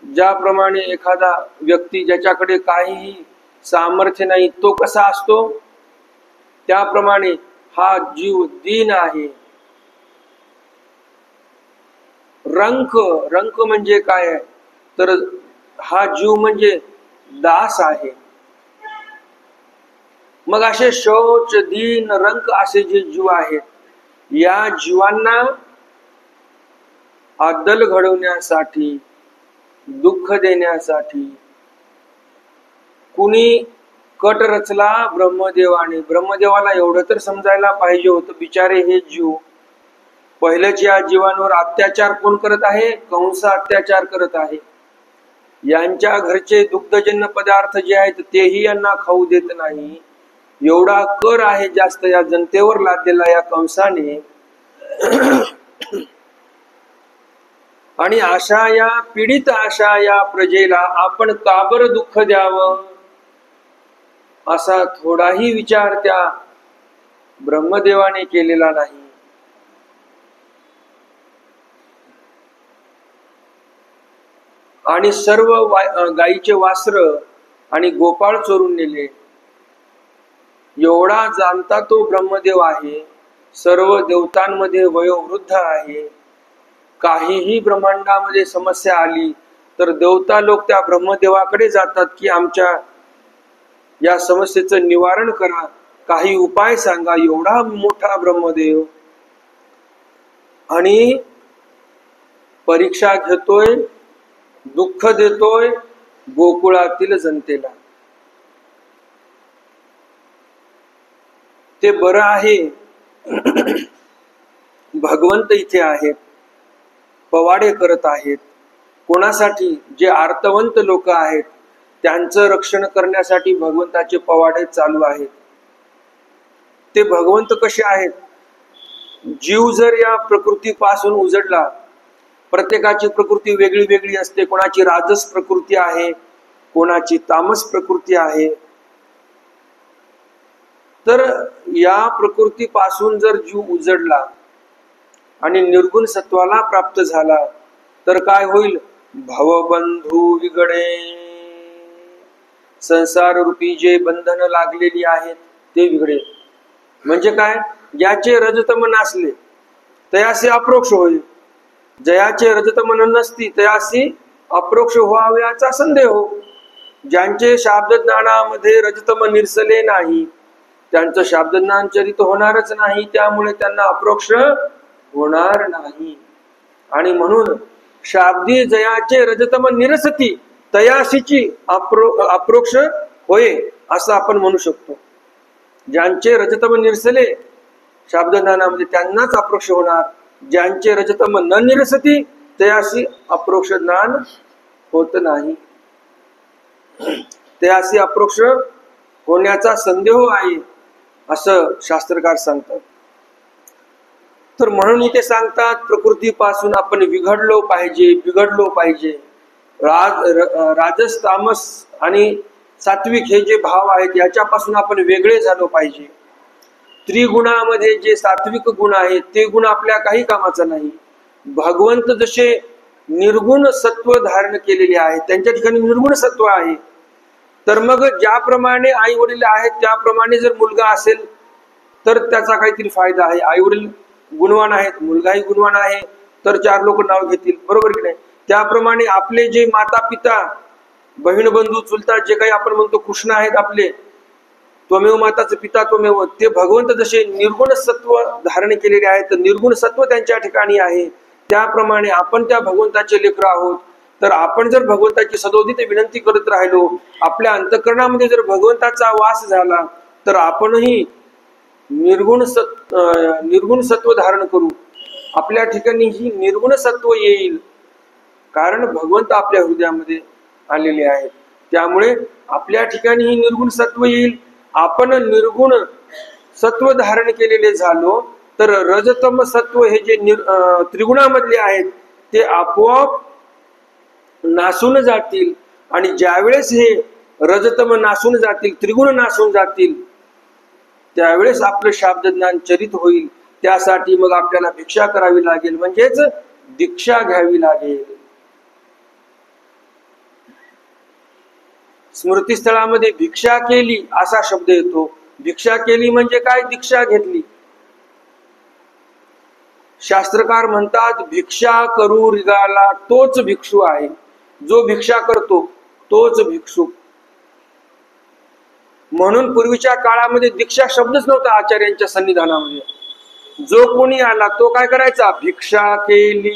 ज्याप्रमाणे एखादा व्यक्ती ज्याच्याकडे काहीही सामर्थ्य नाही तो कसा असतो त्याप्रमाणे हा जीव दीन आहे. रंक, रंक म्हणजे काय आहे तर हा जीव म्हणजे दास आहे. मग असे शौच, दीन, रंक असे जे जीव आहेत या जीवांना अद्दल घडवण्यासाठी, दुःख देण्यासाठी कुणी कट रचला? ब्रह्मदेवाने. ब्रह्मदेवाला एवढं तर समजायला पाहिजे होतं, बिचारे हे जीव पहिलेच या जीवांवर अत्याचार कोण करत आहे? कंस अत्याचार करत आहे. यांच्या घरचे दुग्धजन्य पदार्थ जे आहेत तेही यांना खाऊ देत नाही. एवढा कर आहे जास्त या जनतेवर लादलेला या कंसाने. आणि अशा या पीडित अशा या प्रजेला आपण का बरं दुःख द्यावं असा थोडाही विचार त्या ब्रह्मदेवाने केलेला नाही. आणि सर्व गायीचे वासर आणि गोपाळ चोरून नेले. एवढा जाणता तो ब्रह्मदेव आहे, सर्व देवतांमध्ये वयोवृद्ध आहे. काहीही ब्रह्मांडामध्ये समस्या आली तर देवता लोक त्या ब्रह्मदेवाकडे जातात की आमच्या या समस्येचं निवारण करा, काही उपाय सांगा. एवढा मोठा ब्रह्मदेव आणि परीक्षा घेतोय, दुःख देतोय गोकुळातील जनतेला. ते बरं आहे भगवंत इथे आहेत, पवाडे करत आहेत. कोणासाठी? जे आर्तवंत लोक आहेत त्यांचं रक्षण करण्यासाठी भगवंताचे पवाडे चालू आहेत. ते भगवंत कसे आहेत? जीव जर या प्रकृतीपासून उजडला, प्रत्येकाची प्रकृती वेगळी वेगळी असते. कोणाची राजस प्रकृती आहे, कोणाची तामस प्रकृती आहे. तर या प्रकृतीपासून जर जीव उजडला आणि निर्गुण सत्वाला प्राप्त झाला तर काय होईल? भवबंधू विघडे. संसार रूपी जे बंधन लागलेली आहेत ते विघडे. म्हणजे काय? ज्याचे रजतम नसले तयासी अप्रोक्ष होईल, जयाचे रजतमन नसती तयासी अप्रोक्ष व्हाव्याचा संदेह हो. ज्यांचे शाब्दज्ञानामध्ये रजतम निरसले नाही त्यांचं शाब्दज्ञान चरित होणारच नाही, त्यामुळे त्यांना अप्रोक्ष होणार नाही. आणि म्हणून शाब्दी जयाचे रजतम निरसती तयासीची अप्रोक्ष होय असं आपण म्हणू शकतो. ज्यांचे रजतम निरसले शाब्दज्ञानामध्ये त्यांनाच अप्रोक्ष होणार, ज्यांचे रजतम न निरसती तयासी अप्रोक्ष ज्ञान होत नाही. तयासी अप्रोक्ष होण्याचा संदेह आहे असं शास्त्रकार सांगतात. तर म्हणून इथे सांगतात प्रकृतीपासून आपण बिघडलो पाहिजे. राजस, तामस आणि सात्विक हे जे भाव आहेत याच्यापासून आपण वेगळे झालो पाहिजे. त्रिगुणामध्ये जे सात्विक गुण आहेत ते गुण आपल्या काही कामाचा नाही. भगवंत जसे निर्गुण सत्व धारण केलेले आहे त्यांच्या ठिकाणी निर्गुण सत्व आहे. तर मग ज्याप्रमाणे आई वडील आहेत त्याप्रमाणे जर मुलगा असेल तर त्याचा काहीतरी फायदा आहे. आई वडील गुणवान आहेत, मुलगाही गुणवान आहे, तर 4 लोक नाव घेतील, बरोबर की नाही. त्याप्रमाणे आपले जे माता पिता, बहीण बंधू चुलता, जे काही आपण म्हणतो कृष्ण आहेत आपले, त्वमेव माताचं पिता त्वमेव, ते भगवंत जसे निर्गुण सत्व धारण केलेले आहेत, निर्गुण सत्व त्यांच्या ठिकाणी आहे, त्याप्रमाणे आपण त्या भगवंताचे लेकरं आहोत. तर आपण जर भगवंताची सदोदित विनंती करत राहिलो, आपल्या अंतःकरणामध्ये जर भगवंताचा वास झाला, तर आपणही निर्गुण सत्व धारण करू. आपल्या ठिकाणी ही निर्गुण सत्व येईल, कारण भगवंत आपल्या हृदयामध्ये आलेले आहेत. त्यामुळे आपल्या ठिकाणी ही निर्गुण सत्व येईल. आपण निर्गुण सत्व धारण केलेले झालो तर रजतम सत्व हे जे त्रिगुणामधले आहेत ते आपोआप नासून जातील. आणि ज्यावेळेस हे रजतम नासून जातील, त्रिगुण नासून जातील, त्यावेळेस आपलं शाब्द ज्ञान चरित होईल. त्यासाठी मग आपल्याला भिक्षा करावी लागेल, म्हणजेच दीक्षा घ्यावी लागेल. स्मृतीस्थळामध्ये भिक्षा केली असा शब्द येतो. भिक्षा केली म्हणजे काय? दीक्षा घेतली. शास्त्रकार म्हणतात भिक्षा करू रिगाला तोच भिक्षू आहे. जो भिक्षा करतो तोच भिक्षुक. म्हणून पूर्वीच्या काळामध्ये दीक्षा शब्दच नव्हता आचार्यांच्या सन्निधानामध्ये. जो कोणी आला तो काय करायचा? भिक्षा केली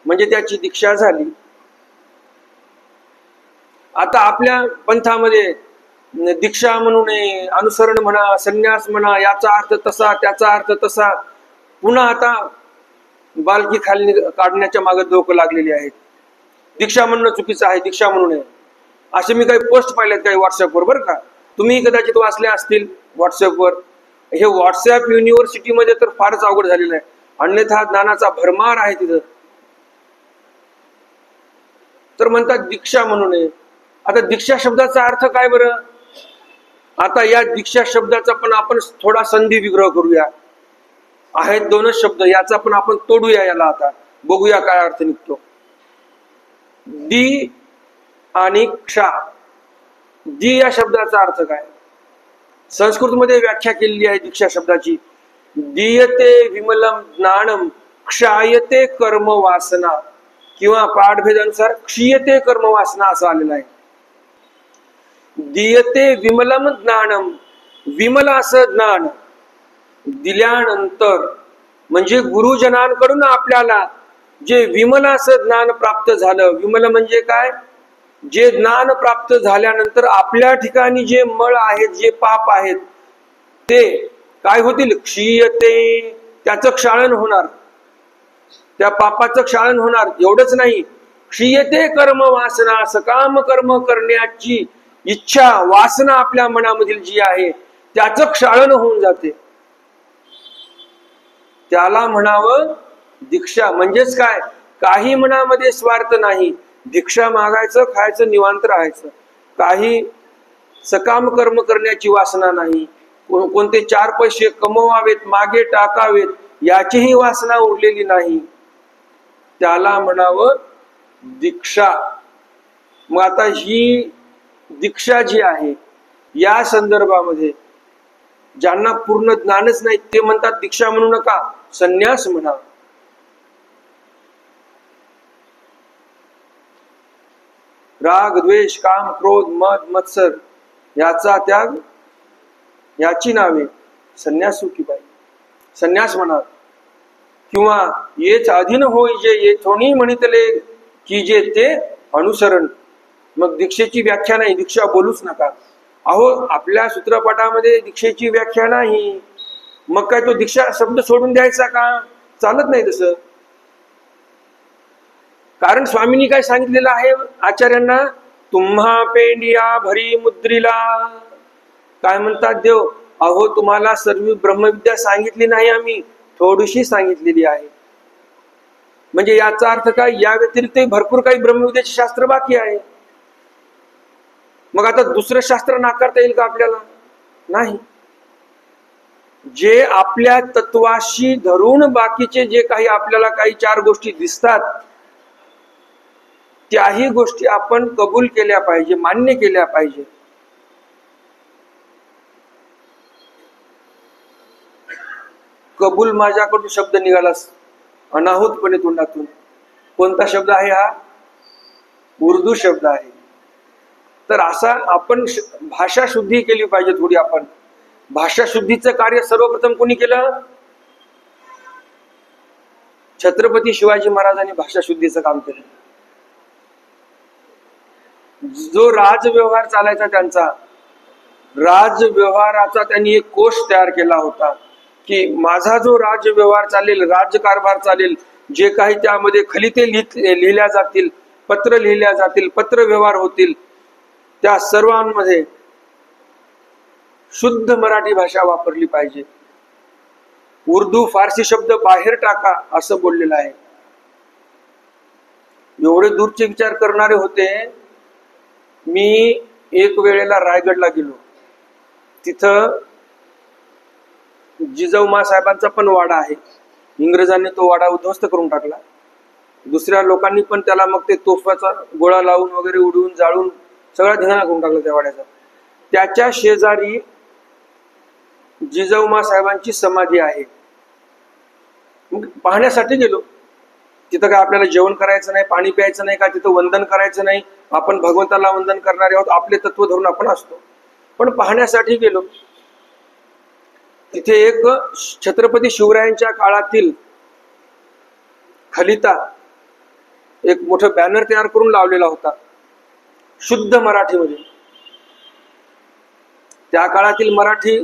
म्हणजे त्याची दीक्षा झाली. आता आपल्या पंथामध्ये दीक्षा म्हणू नये, अनुसरण म्हणा, संन्यास म्हणा, याचा अर्थ तसा, त्याचा अर्थ तसा, पुन्हा आता बालकी खाली काढण्याच्या मागे लोक लागलेली आहेत. दीक्षा म्हणणं चुकीचं आहे, दीक्षा म्हणू नये, असे मी काही पोस्ट पाहिलेत काही व्हॉट्सअपवर, बरं का. तुम्ही कदाचित वाचले असतील व्हॉट्सअपवर. हे व्हॉट्सअप युनिव्हर्सिटीमध्ये तर फारच अवघड झालेलं आहे, अन्यथा ज्ञानाचा भरमार आहे तिथं. तर म्हणतात दीक्षा म्हणू नये. आता दीक्षा शब्दाचा अर्थ काय बरं? आता या दीक्षा शब्दाचा पण आपण थोडा संधी विग्रह करूया. आहेत दोनच शब्द, याचा पण आपण तोडूया याला. आता बघूया काय अर्थ निघतो. दी आणिक्षा. दी या शब्दाचा अर्थ काय? संस्कृतमध्ये व्याख्या केलेली आहे दीक्षा शब्दाची. दीयते विमलम ज्ञानम क्षायते कर्म वासना, किंवा पाठभेदानुसार क्षीयते कर्म वासना असं आलेलं आहे. दीयते विमलम ज्ञानम, विमल असं ज्ञान दिल्यानंतर, म्हणजे गुरुजनांकडून आपल्याला जे विमल असं ज्ञान प्राप्त झालं. विमल म्हणजे काय? जे ज्ञान प्राप्त झाल्यानंतर आपल्या ठिकाणी जे मळ आहेत, जे पाप आहेत, ते काय होतील? क्षीयते, त्याचं क्षालन होणार, त्या पापाचं क्षालन होणार. एवढंच नाही, क्षीयते कर्म वासना, सकाम कर्म करण्याची इच्छा, वासना आपल्या मनामधील जी आहे त्याचं क्षालन होऊन जाते. त्याला म्हणावं दीक्षा. म्हणजेच काय? काही मनामध्ये स्वार्थ नाही, भिक्षा मागायचं, खायचं, निवांत राहायचं. काही सकाम कर्म करण्याची वासना नाही, कोणते 4 पैसे कमवावेत, मागे टाकावेत, याचीही वासना उरलेली नाही. त्याला म्हणावं दीक्षा. मग आता ही दीक्षा जी आहे या संदर्भामध्ये ज्यांना पूर्ण ज्ञानच नाही ते म्हणतात दीक्षा म्हणू नका, संन्यास म्हणा. राग, द्वेष, काम, क्रोध, मद, मत्सर याचा त्याग, याची नावे संन्यासू की बाई. संन्यास म्हणा. किंवा येच अधीन होई जे येथोनी म्हणितले की जे ते अनुसरण. मग दीक्षेची व्याख्या नाही, दीक्षा बोलूच नका. अहो, आपल्या सूत्रपाठामध्ये दीक्षेची व्याख्या नाही, मग काय तो दीक्षा शब्द सोडून द्यायचा का? चालत नाही तसं. कारण स्वामींनी काय सांगितलेलं आहे आचार्यांना? तुम्हा पेंडिया भरी मुद्रिला. काय म्हणतात देव? अहो, तुम्हाला सर्व ब्रह्मविद्या सांगितली नाही आम्ही, थोडीशी सांगितलेली आहे. म्हणजे याचा अर्थ काय? या व्यतिरिक्त भरपूर काही ब्रह्मविद्याचे शास्त्र बाकी आहे. मग आता दुसरं शास्त्र नाकारता येईल का आपल्याला? नाही. जे आपल्या तत्वाशी धरून बाकीचे जे काही आपल्याला काही 4 गोष्टी दिसतात त्याही गोष्टी आपण कबूल केल्या पाहिजे, मान्य केल्या पाहिजे. कबूल माझ्याकडून शब्द निघाला अनाहूतपणे तोंडातून. कोणता शब्द आहे हा? उर्दू शब्द आहे. तर असा आपण भाषा शुद्धी केली पाहिजे थोडी. आपण भाषा शुद्धीचं कार्य सर्वप्रथम कोणी केलं? छत्रपती शिवाजी महाराजांनी भाषा शुद्धीचं काम केलं. जो राजव्यवहार चालायचा त्यांचा, राजव्यवहाराचा त्यांनी एक कोश तयार केला होता की माझा जो राजव्यवहार चालेल, राज्यकारभार चालेल, जे काही त्यामध्ये खलिते लिहिल्या जातील, पत्र लिहिल्या जातील, पत्र व्यवहार होतील, त्या सर्वांमध्ये शुद्ध मराठी भाषा वापरली पाहिजे. उर्दू फारसी शब्द बाहेर टाका असं बोललेलं आहे. एवढे दूरचे विचार करणारे होते. मी एक वेळेला रायगडला गेलो. तिथं जिजाऊ साहेबांचा पण वाडा आहे. इंग्रजांनी तो वाडा उद्ध्वस्त करून टाकला. दुसऱ्या लोकांनी पण त्याला मग ते तोफाचा गोळा लावून वगैरे उडवून जाळून सगळा धिंगाणा करून टाकला त्या वाड्याचा. त्याच्या शेजारी जिजाऊ साहेबांची समाधी आहे. मग पाहण्यासाठी गेलो. तिथं काय आपल्याला जेवण करायचं नाही, पाणी प्यायचं नाही, का तिथं वंदन करायचं नाही. आपण भगवंताला वंदन करणारे आहोत, आपले तत्व धरून आपण असतो. पण पाहण्यासाठी गेलो. तिथे एक छत्रपती शिवरायांच्या काळातील खलिता एक मोठं बॅनर तयार करून लावलेला होता शुद्ध मराठीमध्ये. त्या काळातील मराठी,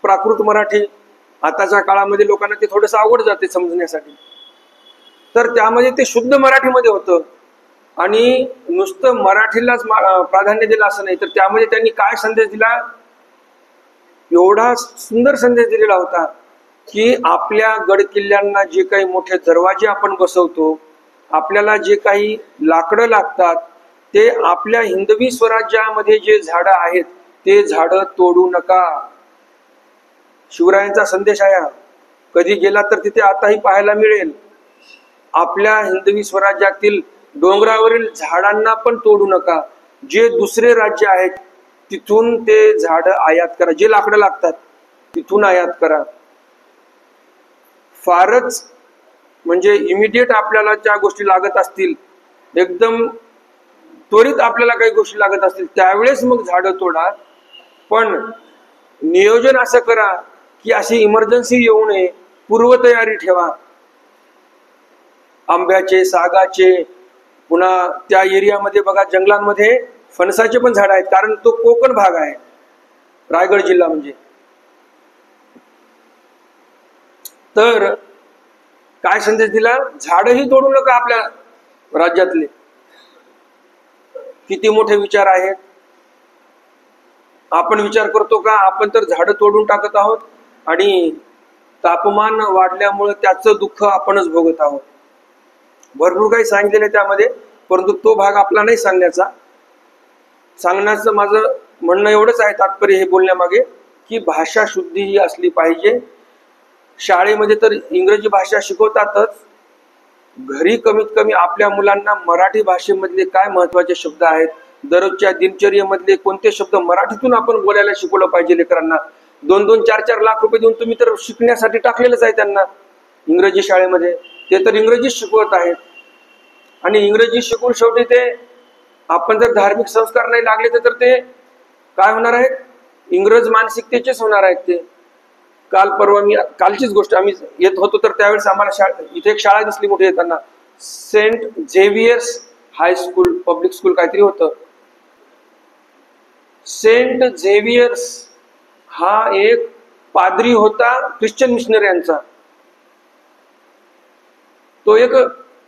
प्राकृत मराठी, आताच्या काळामध्ये लोकांना ते थोडंसं अवघड जाते समजण्यासाठी. तर त्यामध्ये ते शुद्ध मराठीमध्ये होतं. आणि नुसतं मराठीलाच प्राधान्य दिलं असं नाही, तर त्यामध्ये त्यांनी काय संदेश दिला? एवढा सुंदर संदेश दिलेला होता की आपल्या गड किल्ल्यांना जे काही मोठे दरवाजे आपण बसवतो, आपल्याला जे काही लाकडं लागतात, ते आपल्या हिंदवी स्वराज्यामध्ये जे झाडं आहेत ते झाडं तोडू नका. शिवरायांचा संदेश आहे. कधी गेला तर तिथे आताही पाहायला मिळेल. आपल्या हिंदवी स्वराज्यातील डोंगरावरील झाडांना पण तोडू नका. जे दुसरे राज्य आहेत तिथून ते झाड आयात करा. जे लाकडं लागतात तिथून आयात करा. फारच म्हणजे इमिडिएट आपल्याला ज्या गोष्टी लागत असतील, एकदम त्वरित आपल्याला काही गोष्टी लागत असतील, त्यावेळेस मग झाडं तोडा. पण नियोजन असं करा की अशी इमर्जन्सी येऊ नये, पूर्वतयारी ठेवा. आंब्याचे, सागाचे, पुन्हा त्या एरियामध्ये बघा जंगलांमध्ये फणसाचे पण झाड आहेत, कारण तो कोकण भाग आहे रायगड जिल्हा म्हणजे. तर काय संदेश दिला? झाडही तोडू नका आपल्या राज्यातले. किती मोठे विचार आहेत. आपण विचार करतो का आपण तर झाडं तोडून टाकत आहोत आणि तापमान वाढल्यामुळे त्याचं दुःख आपणच भोगत आहोत. भरपूर काही सांगितलेलं आहे त्यामध्ये, परंतु तो भाग आपला नाही सांगण्याचा. सांगण्याचं माझं म्हणणं एवढंच आहे, तात्पर्य हे बोलण्यामागे, की भाषा शुद्धी ही असली पाहिजे. शाळेमध्ये तर इंग्रजी भाषा शिकवतातच, घरी कमीत कमी आपल्या मुलांना मराठी भाषेमधले काय महत्वाचे शब्द आहेत, दररोजच्या दिनचर्येमधले कोणते शब्द मराठीतून आपण बोलायला शिकवलं पाहिजे लेकरांना. 2-2, 4-4 लाख रुपये देऊन तुम्ही तर शिकण्यासाठी टाकलेलंच आहे त्यांना इंग्रजी शाळेमध्ये. ते तर इंग्रजीच शिकवत आहेत. आणि इंग्रजी शिकून शेवटी ते आपण जर धार्मिक संस्कार नाही लागले तर ते काय होणार आहेत? इंग्रज मानसिकतेचेच होणार आहेत ते. काल परवा मी कालचीच गोष्ट, आम्ही येत होतो तर त्यावेळेस आम्हाला इथे एक शाळा दिसली मोठी येताना, Saint Xavier's high school, public school काहीतरी होतं. सेंट झेवियर्स हा एक पादरी होता ख्रिश्चन मिशनऱ्यांचा. तो एक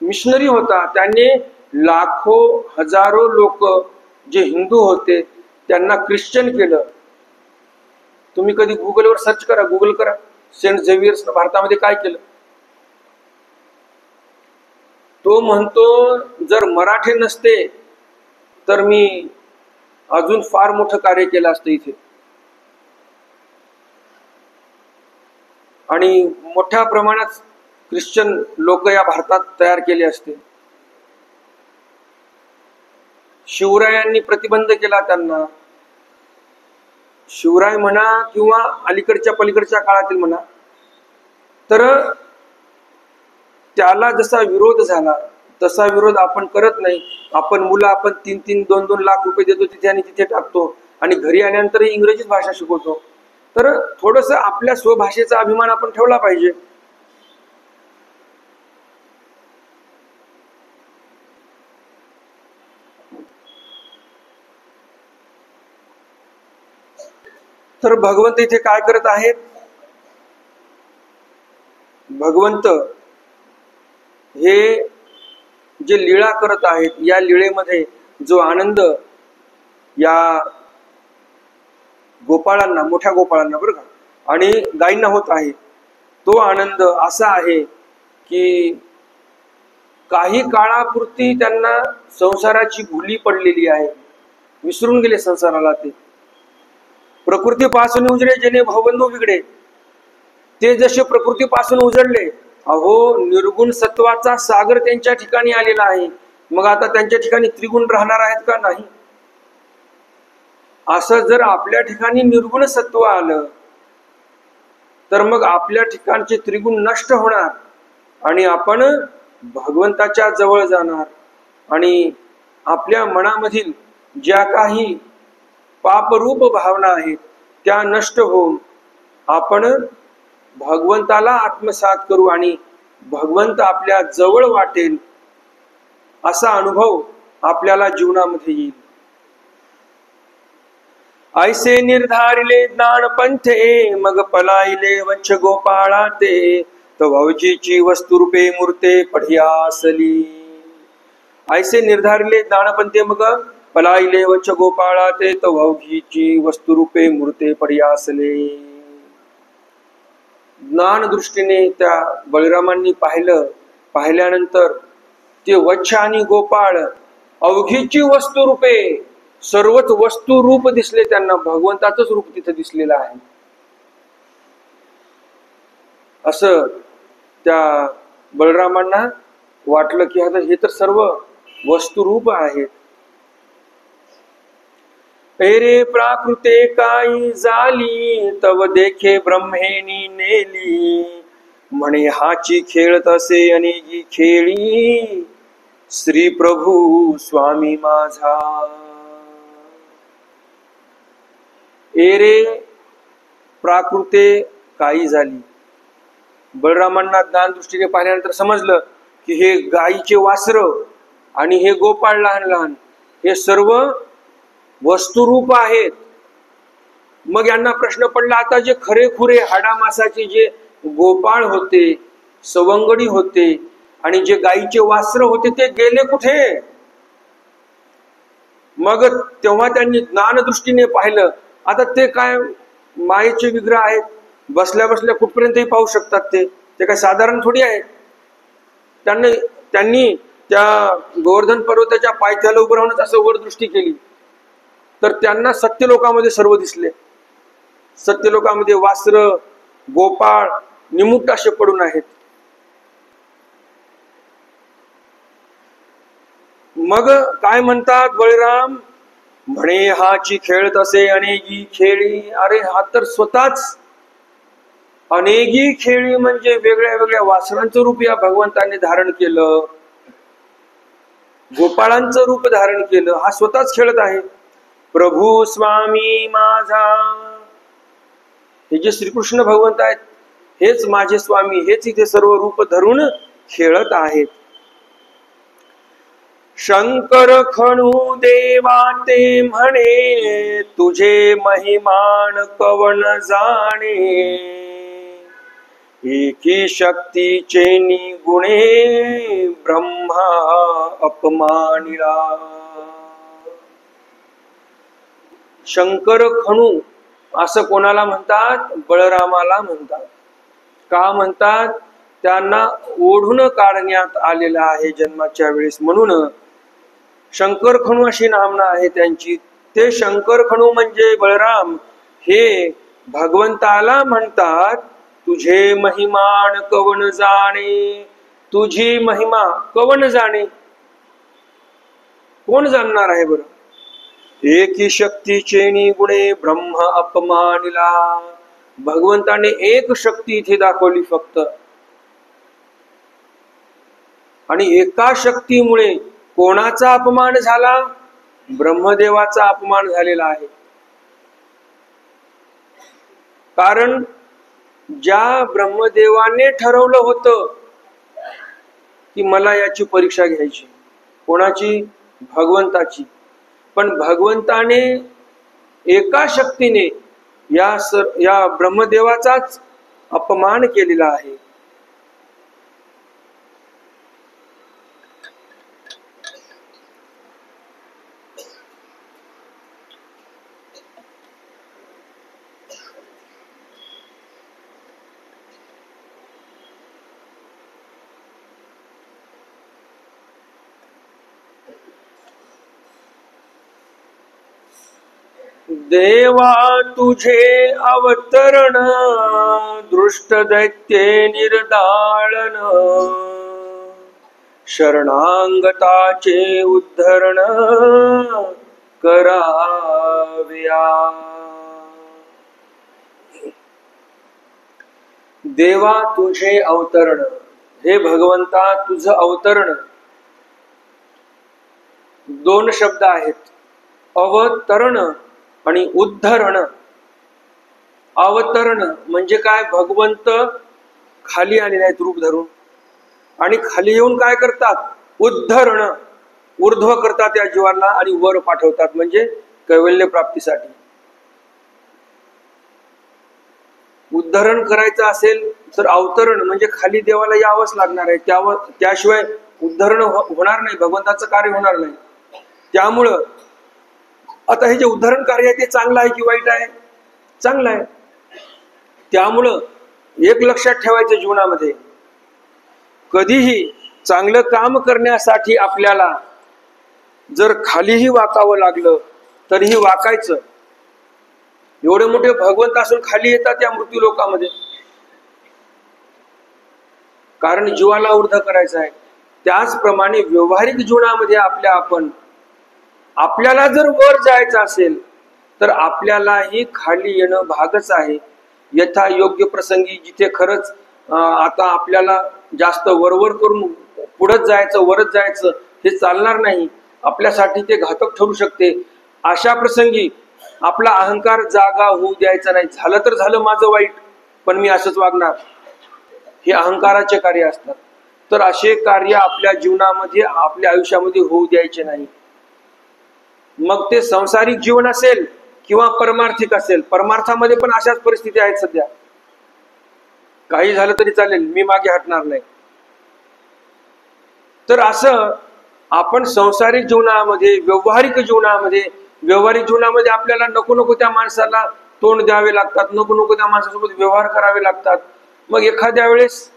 मिशनरी होता. त्याने लाखो हजारो लोक जे हिंदू होते त्यांना ख्रिश्चन केलं. तुम्ही कधी गुगलवर सर्च करा, गुगल करा, सेंट झेवियर्स भारतामध्ये काय केलं. तो म्हणतो जर मराठी नसते तर मी अजून फार मोठं कार्य केलं असतं इथे, आणि मोठ्या प्रमाणात ख्रिश्चन लोक या भारतात तयार केले असते. शिवरायांनी प्रतिबंध केला त्यांना. शिवराय म्हणा किंवा अलीकडच्या पलीकडच्या काळातील म्हणा, तर त्याला जसा विरोध झाला तसा विरोध आपण करत नाही. आपण मुलं आपण 3-3, 2-2 लाख रुपये देतो तिथे आणि तिथे टाकतो आणि घरी आल्यानंतर इंग्रजीच भाषा शिकवतो. तर थोडस आपल्या स्वभाषेचा अभिमान आपण ठेवला पाहिजे. तर भगवंत इथे काय करत आहेत? भगवंत हे जे लीळा करत आहेत, या लीळेमध्ये जो आनंद या गोपाळांना, मोठ्या गोपाळांना बरं का, आणि गायींना होत आहे, तो आनंद असा आहे की काही काळापुरती त्यांना संसाराची भुली पडलेली आहे, विसरून गेले संसाराला. ते प्रकृतीपासून उजळे जेणे भावबंधू बिगडे, ते जसे प्रकृतीपासून उजळले, अहो निर्गुण सत्वाचा सागर त्यांच्या ठिकाणी आलेला आहे. मग आता त्यांच्या ठिकाणी त्रिगुण राहणार आहेत का? नाही. असं जर आपल्या ठिकाणी निर्गुण सत्व आलं तर मग आपल्या ठिकाणचे त्रिगुण नष्ट होणार आणि आपण भगवंताच्या जवळ जाणार आणि आपल्या मनामधील ज्या काही पापरूप भावना आहेत त्या नष्ट होऊन आपण भगवंताला आत्मसात करू आणि भगवंत आपल्या जवळ वाटेल असा अनुभव आपल्याला जीवनामध्ये येईल. ऐसे निर्धारिले ज्ञानपंथे, मग पलाइले वच्छ गोपाळा ते, तवजीची वस्तुरूपे मूर्ते पढियासली. ऐसे निर्धारिले ज्ञानपंथे, मग पलाइले वच्छ गोपाळा ते, तवजीची वस्तुरूपे मूर्ते पढियासले. ज्ञान दृष्टीने त्या बळीरामांनी पाहिल्यानंतर ते वच्छ आणि गोपाळ अवघीची वस्तुरूपे, सर्वच वस्तू रूप दिसले त्यांना. भगवंताचंच रूप तिथे दिसलेलं आहे. असं त्या बळरामांना वाटलं की आता हे तर सर्व वस्तुरूप आहेत. रे प्राकृते काही झाली, तव देखे ब्रह्मेनी नेली, म्हणे हाची खेळत असे अनेकी खेळी, श्री प्रभू स्वामी माझा. रे प्राकृते काही झाली. बळरामांना ज्ञान दृष्टीने पाहिल्यानंतर समजलं की हे गायीचे वासर आणि हे गोपाळ लहान लहान हे सर्व वस्तुरूप आहेत. मग यांना प्रश्न पडला, आता जे खरेखुरे हाडामासाचे जे गोपाळ होते, सवंगडी होते आणि जे गायीचे वासर होते ते गेले कुठे? मग तेव्हा त्यांनी ज्ञान दृष्टीने पाहिलं, आता ते काय मायेचे विग्रह आहेत, बसल्या बसल्या कुठपर्यंतही पाहू शकतात. ते काय साधारण थोडी आहेत. त्यांनी त्या गोवर्धन पर्वताच्या पायथ्याला उभं राहूनच असं वर दृष्टी केली तर त्यांना सत्यलोकामध्ये सर्व दिसले. सत्यलोकामध्ये वासर, गोपाळ निमुक्त असे पडून आहेत. मग काय म्हणतात बळीराम? म्हणे हाची खेळत असे अनेकी खेळी. अरे हा तर स्वतःच अनेकी खेळी म्हणजे वेगळ्या वेगळ्या वासरांचं रूप या भगवंताने धारण केलं, गोपाळांचं रूप धारण केलं. हा स्वतःच खेळत आहे. प्रभू स्वामी माझा, हे जे श्रीकृष्ण भगवंत आहेत हेच माझे स्वामी, हेच इथे सर्व रूप धरून खेळत आहेत. शंकर खणू देवा ते म्हणे, तुझे महिमान कवन जाणे, एकी शक्तीचे निगुणे ब्रह्मा अपमानिला. शंकर खणू असं कोणाला म्हणतात? बळरामाला म्हणतात. का म्हणतात? त्यांना ओढून काढण्यात आलेला आहे जन्माच्या वेळेस, म्हणून शंकर खणू अशी नामना आहे त्यांची. ते शंकर खणू म्हणजे बळराम हे भगवंताला म्हणतात, तुझे महिमान कवन जाणे, तुझी महिमा कवन जाणे. कोण जाणणार आहे बरं? एकी शक्तीचे गुणे ब्रह्म अपमानिला. भगवंताने एक शक्ती इथे दाखवली फक्त, आणि एका शक्तीमुळे कोणाचा अपमान झाला? ब्रह्मदेवाचा अपमान झालेला आहे. कारण ज्या ब्रह्मदेवाने ठरवलं होतं की मला याची परीक्षा घ्यायची, कोणाची? भगवंताची. पण भगवंताने एका शक्तीने या ब्रह्मदेवाचाच अपमान केलेला आहे. देवा तुझे अवतरण दृष्ट दैत्ये निर्दाळन, शरणांगताचे उद्धरण कराव्या. देवा तुझे अवतरण, हे भगवंता तुझं अवतरण. दोन शब्द आहेत, अवतरण आणि उद्धरण. अवतरण म्हणजे काय? भगवंत खाली आलेले आहेत रूप धरून, आणि खाली येऊन काय करतात? उद्धरण, ऊर्ध्व करतात या जीवाला आणि वर पाठवतात, म्हणजे कैवल्य प्राप्तीसाठी. उद्धरण करायचं असेल तर अवतरण म्हणजे खाली देवाला यावंच लागणार आहे, त्याशिवाय उद्धरण होणार नाही, भगवंताचं कार्य होणार नाही. त्यामुळं आता हे जे उद्धरण कार्य आहे ते चांगलं आहे की वाईट आहे? चांगलं आहे. त्यामुळं एक लक्षात ठेवायचं, जीवनामध्ये कधीही चांगलं काम करण्यासाठी आपल्याला जर खालीही वाकावं लागलं तरीही वाकायचं. एवढे मोठे भगवंत असून खाली येतात या मृत्यू लोकामध्ये, कारण जीवाला ऊर्ध्व करायचं आहे. त्याचप्रमाणे व्यवहारिक जीवनामध्ये आपल्याला जर वर जायचं असेल तर आपल्यालाही खाली येणं भागच आहे. यथा योग्य प्रसंगी जिथे खरंच आता आपल्याला जास्त वरवर करून पुढच जायचं, वरच जायचं, हे चालणार नाही, आपल्यासाठी ते घातक ठरू शकते. अशा प्रसंगी आपला अहंकार जागा होऊ द्यायचा नाही. झालं तर झालं माझं वाईट, पण मी असंच वागणार, हे अहंकाराचे कार्य असतात. तर असे कार्य आपल्या जीवनामध्ये, आपल्या आयुष्यामध्ये होऊ द्यायचे नाही. मग ते संसारिक जीवन असेल किंवा परमार्थिक असेल. परमार्थामध्ये पण अशाच परिस्थिती आहेत सध्या. काही झालं तरी चालेल, मी मागे हटणार नाही. तर असं आपण संसारिक जीवनामध्ये, व्यवहारिक जीवनामध्ये आपल्याला नको त्या माणसाला तोंड द्यावे लागतात, नको त्या माणसासोबत व्यवहार करावे लागतात. मग एखाद्या वेळेस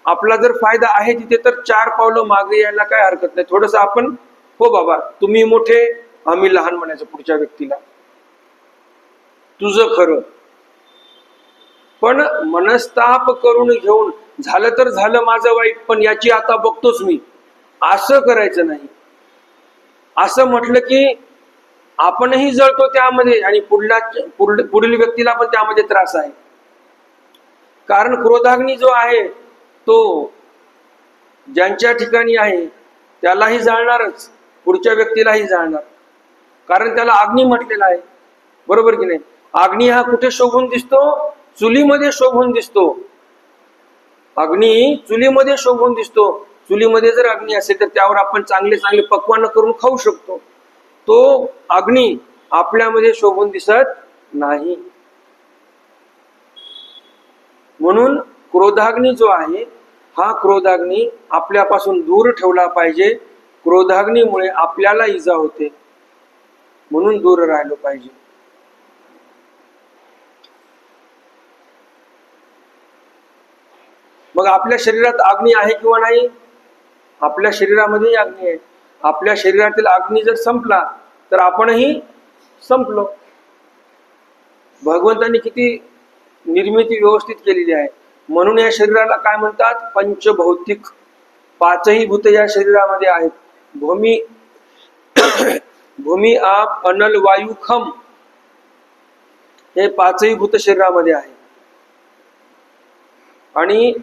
आपला जर फायदा आहे तिथे तर 4 पावलं मागे यायला काय हरकत नाही. थोडस आपण, हो बाबा तुम्ही मोठे आम्ही लहान म्हणायचं पुढच्या व्यक्तीला, तुझं खरं. पण मनस्ताप करून घेऊन झालं तर झालं माझं वाईट, पण याची आता बघतोच मी, असं करायचं नाही. असं म्हटलं की आपणही जळतो त्यामध्ये आणि पुढील व्यक्तीला पण त्यामध्ये त्रास आहे. कारण क्रोधाग्नी जो आहे तो ज्यांच्या ठिकाणी आहे त्यालाही जाळणारच, पुढच्या व्यक्तीलाही जाळणार, कारण त्याला अग्नी म्हटलेला आहे. बरोबर की नाही? अग्नी हा कुठे शोभून दिसतो? चुलीमध्ये शोभून दिसतो. अग्नी चुलीमध्ये शोभून दिसतो. चुलीमध्ये जर अग्नी असेल तर त्यावर आपण चांगले चांगले पक्वान्न करून खाऊ शकतो. तो अग्नी आपल्यामध्ये शोभून दिसत नाही. म्हणून क्रोधाग्नी जो आहे हा क्रोधाग्नी आपल्यापासून दूर ठेवला पाहिजे. क्रोधाग्नीमुळे आपल्याला इजा होते, म्हणून दूर राहिलो पाहिजे. मग आपल्या शरीरात अग्नी आहे किंवा नाही? आपल्या शरीरामध्ये अग्नी आहे. आपल्या शरीरातील अग्नी जर संपला तर आपणही संपलो. भगवंतांनी किती निर्मिती व्यवस्थित केलेली आहे. म्हणून या शरीराला काय म्हणतात? पंचभौतिक. 5ही भूत या शरीरामध्ये आहेत. भूमी, भूमी, आप, अनल, वायू, खम हे पाचही भूत शरीरामध्ये आहे. आणि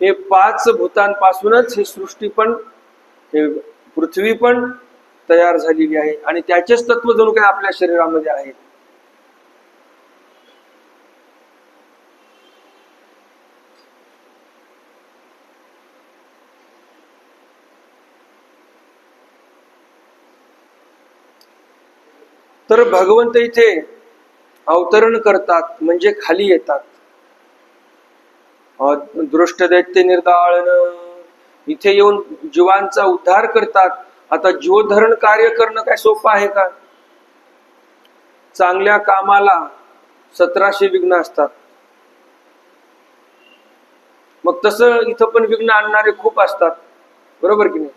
हे पाच भूतांपासूनच ही सृष्टी पण, हे पृथ्वी पण तयार झालेली आहे आणि त्याचेच तत्व जणू काही आपल्या शरीरामध्ये आहे. तर भगवंत इथे अवतरण करतात म्हणजे खाली येतात. दृष्ट दैत्य निर्दाळन, इथे येऊन जीवांचा उद्धार करतात. आता जीवधरण कार्य करणं काय सोपं आहे का? चांगल्या कामाला 1700 विघ्न असतात. मग तसं इथं पण विघ्न आणणारे खूप असतात, बरोबर की नाही?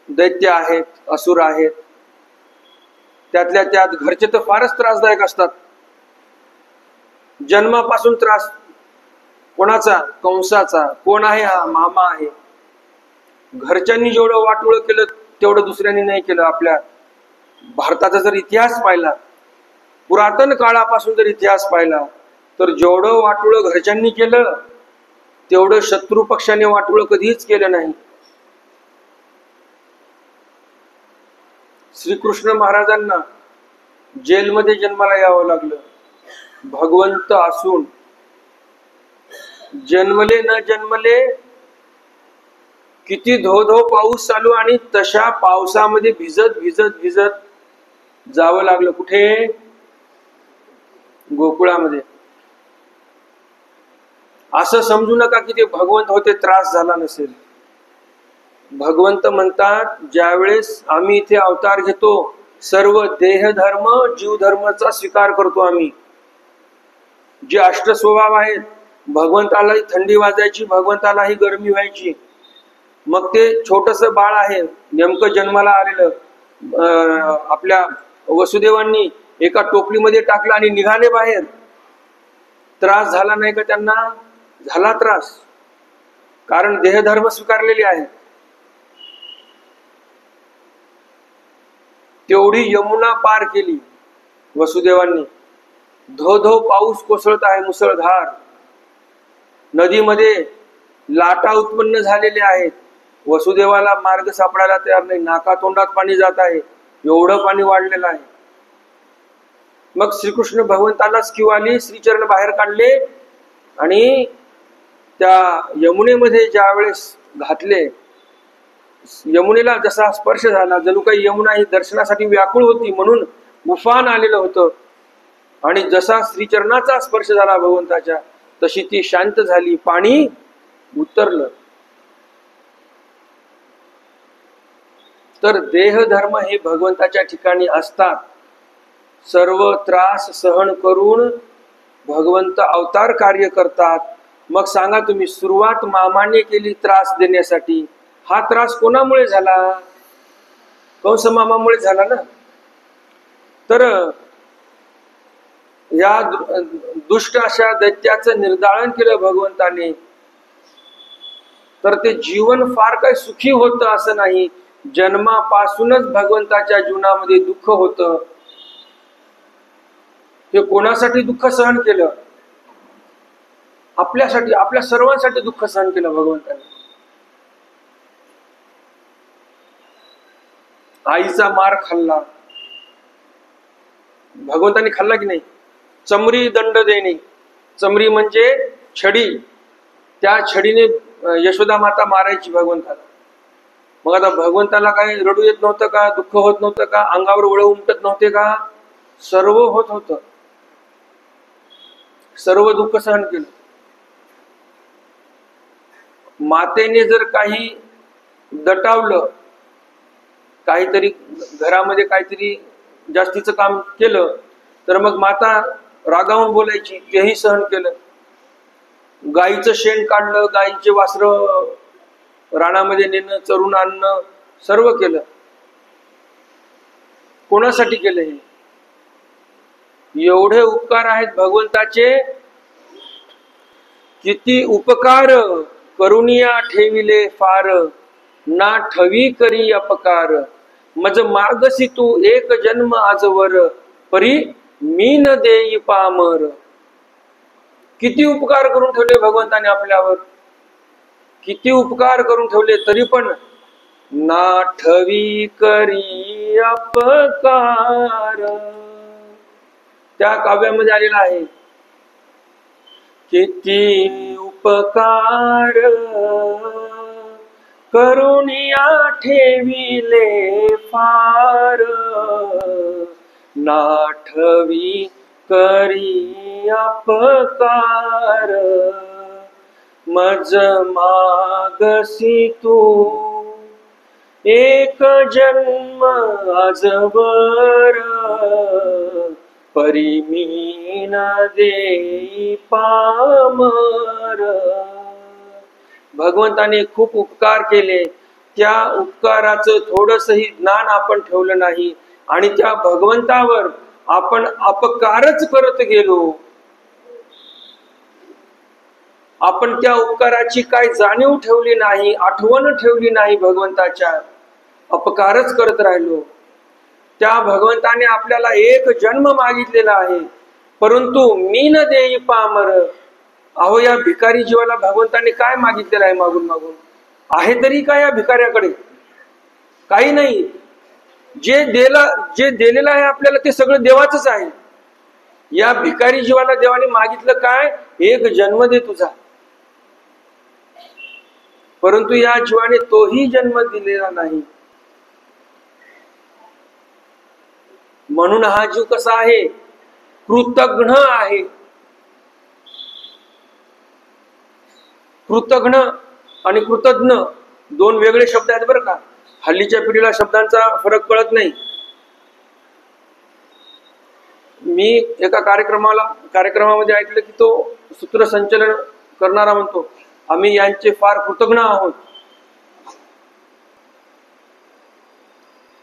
दैत्य आहेत, असुर आहेत, त्यातल्या त्यात घरचे तर फारच त्रासदायक असतात. जन्मापासून त्रास कोणाचा? कंसाचा. कोण आहे हा? मामा आहे. घरच्यांनी जेवढं वाटोळं केलं तेवढं दुसऱ्यांनी नाही केलं. आपल्या भारताचा जर इतिहास पाहिला, पुरातन काळापासून जर इतिहास पाहिला, तर जेवढं वाटोळं घरच्यांनी केलं तेवढं शत्रू पक्षाने वाटोळं कधीच केलं नाही. श्रीकृष्ण महाराजांना जेलमध्ये जन्माला यावं लागलं. भगवंत असून जन्मले न जन्मले, किती धो धो पाऊस चालू आणि तशा पावसामध्ये भिजत भिजत भिजत जावं लागलं. कुठे? गोकुळामध्ये. असं समजू नका की ते भगवंत होते, त्रास झाला नसेल. भगवंत म्हणतात, ज्यावेळेस आम्ही इथे अवतार घेतो, सर्व देहधर्म जीवधर्माचा स्वीकार करतो आम्ही. जे अष्ट स्वभाव आहेत, भगवंतालाही थंडी वाजायची, भगवंतालाही गरमी व्हायची. मग ते छोटस बाळ आहे नेमकं जन्माला आलेलं, आपल्या वसुदेवांनी एका टोपलीमध्ये टाकलं आणि निघाले बाहेर. त्रास झाला नाही का त्यांना? झाला त्रास, कारण देहधर्म स्वीकारलेले आहेत. तेवढी यमुना पार केली वसुदेवांनी. धो धो पाऊस कोसळत आहे, मुसळधार. नदीमध्ये लाटा उत्पन्न झालेले आहेत. वसुदेवाला मार्ग सापडायला तयार नाही, नाकातोंडात पाणी जात आहे, एवढं पाणी वाढलेलं आहे. मग श्रीकृष्ण भगवंतालाच किव आली, श्रीचरण बाहेर काढले आणि त्या यमुनेमध्ये ज्या वेळेस घातले, यमुनेला जसा स्पर्श झाला, जणू काही यमुना ही दर्शनासाठी व्याकुळ होती, म्हणून उफान आलेलं होतं. आणि जसा श्रीचरणाचा स्पर्श झाला भगवंताच्या, तशी ती शांत झाली, पाणी उतरलं. तर देहधर्म हे भगवंताच्या ठिकाणी असतात. सर्व त्रास सहन करून भगवंत अवतार कार्य करतात. मग सांगा तुम्ही, सुरुवात मामाने केली त्रास देण्यासाठी. हा त्रास कोणामुळे झाला? कंस मामामुळे झाला ना. तर या दुष्ट अशा दैत्याचं निर्दाळन केलं भगवंताने. तर ते जीवन फार काही सुखी होतं असं नाही. जन्मापासूनच भगवंताच्या जीवनामध्ये दुःख होतं. ते कोणासाठी दुःख सहन केलं? आपल्यासाठी, आपल्या सर्वांसाठी दुःख सहन केलं भगवंताने. आईचा मार खाल्ला भगवंताने, खाल्ला की नाही? चमरी दंड देणे. चमरी म्हणजे छडी. त्या छडीने यशोदा माता मारायची भगवंताला. मग आता भगवंताला काही रडू येत नव्हतं का? दुःख होत नव्हतं का? अंगावर वळ उमटत नव्हते का? सर्व होत होतं. सर्व दुःख सहन केलं. मातेने जर काही दटावलं, काहीतरी घरामध्ये काहीतरी जास्तीचं काम केलं, तर मग माता रागावून बोलायची, तेही सहन केलं. गाईचं शेण काढलं, गाईचे वासरं रानामध्ये नेणं, चरून आणणं, सर्व केलं. कोणासाठी केलं हे? एवढे उपकार आहेत भगवंताचे. किती उपकार करुनिया ठेविले फार, ना ठवी करी अपकार. मज मार्गसी तू एक जन्म आजवर, परी मी न देई पामर. किती उपकार करून ठेवले भगवंताने आपल्यावर, किती उपकार करून ठेवले, तरी पण नाठवी करी अपकार. त्या काव्यामध्ये आलेला आहे, किती उपकार करुणिया ठेविले फार, नाठवी करी अपकार. मज मागसी तू एक जन्म आजवर, परी मी न देई पामर. भगवंताने खूप उपकार केले, त्या उपकाराचं थोडंसंही ज्ञान आपण ठेवलं नाही आणि त्या भगवंतावर आपण अपकारच करत गेलो. आपण त्या उपकाराची काय जाणीव ठेवली नाही, आठवण ठेवली नाही भगवंताच्या, अपकारच करत राहिलो. त्या भगवंताने आपल्याला एक जन्म मागितलेला आहे, परंतु मी न देई पामर. अहो या भिकारी जीवाला भगवंताने काय मागितलेलं आहे मागून मागून? आहे तरी काय या भिकाऱ्याकडे? काही नाही. जे दिलेलं आहे आपल्याला ते सगळं देवाचंच आहे. या भिकारी जीवाला देवाने मागितलं काय? एक जन्म दे तुझा. परंतु या जीवाने तोही जन्म दिलेला नाही. म्हणून हा जीव कसा आहे? कृतघ्न आहे. कृतघ्न आणि कृतज्ञ दोन वेगळे शब्द आहेत बरं का. हल्लीच्या पिढीला शब्दांचा फरक कळत नाही. मी एका कार्यक्रमामध्ये ऐकलं की तो सूत्रसंचलन करणारा म्हणतो, आम्ही यांचे फार कृतज्ञ आहोत.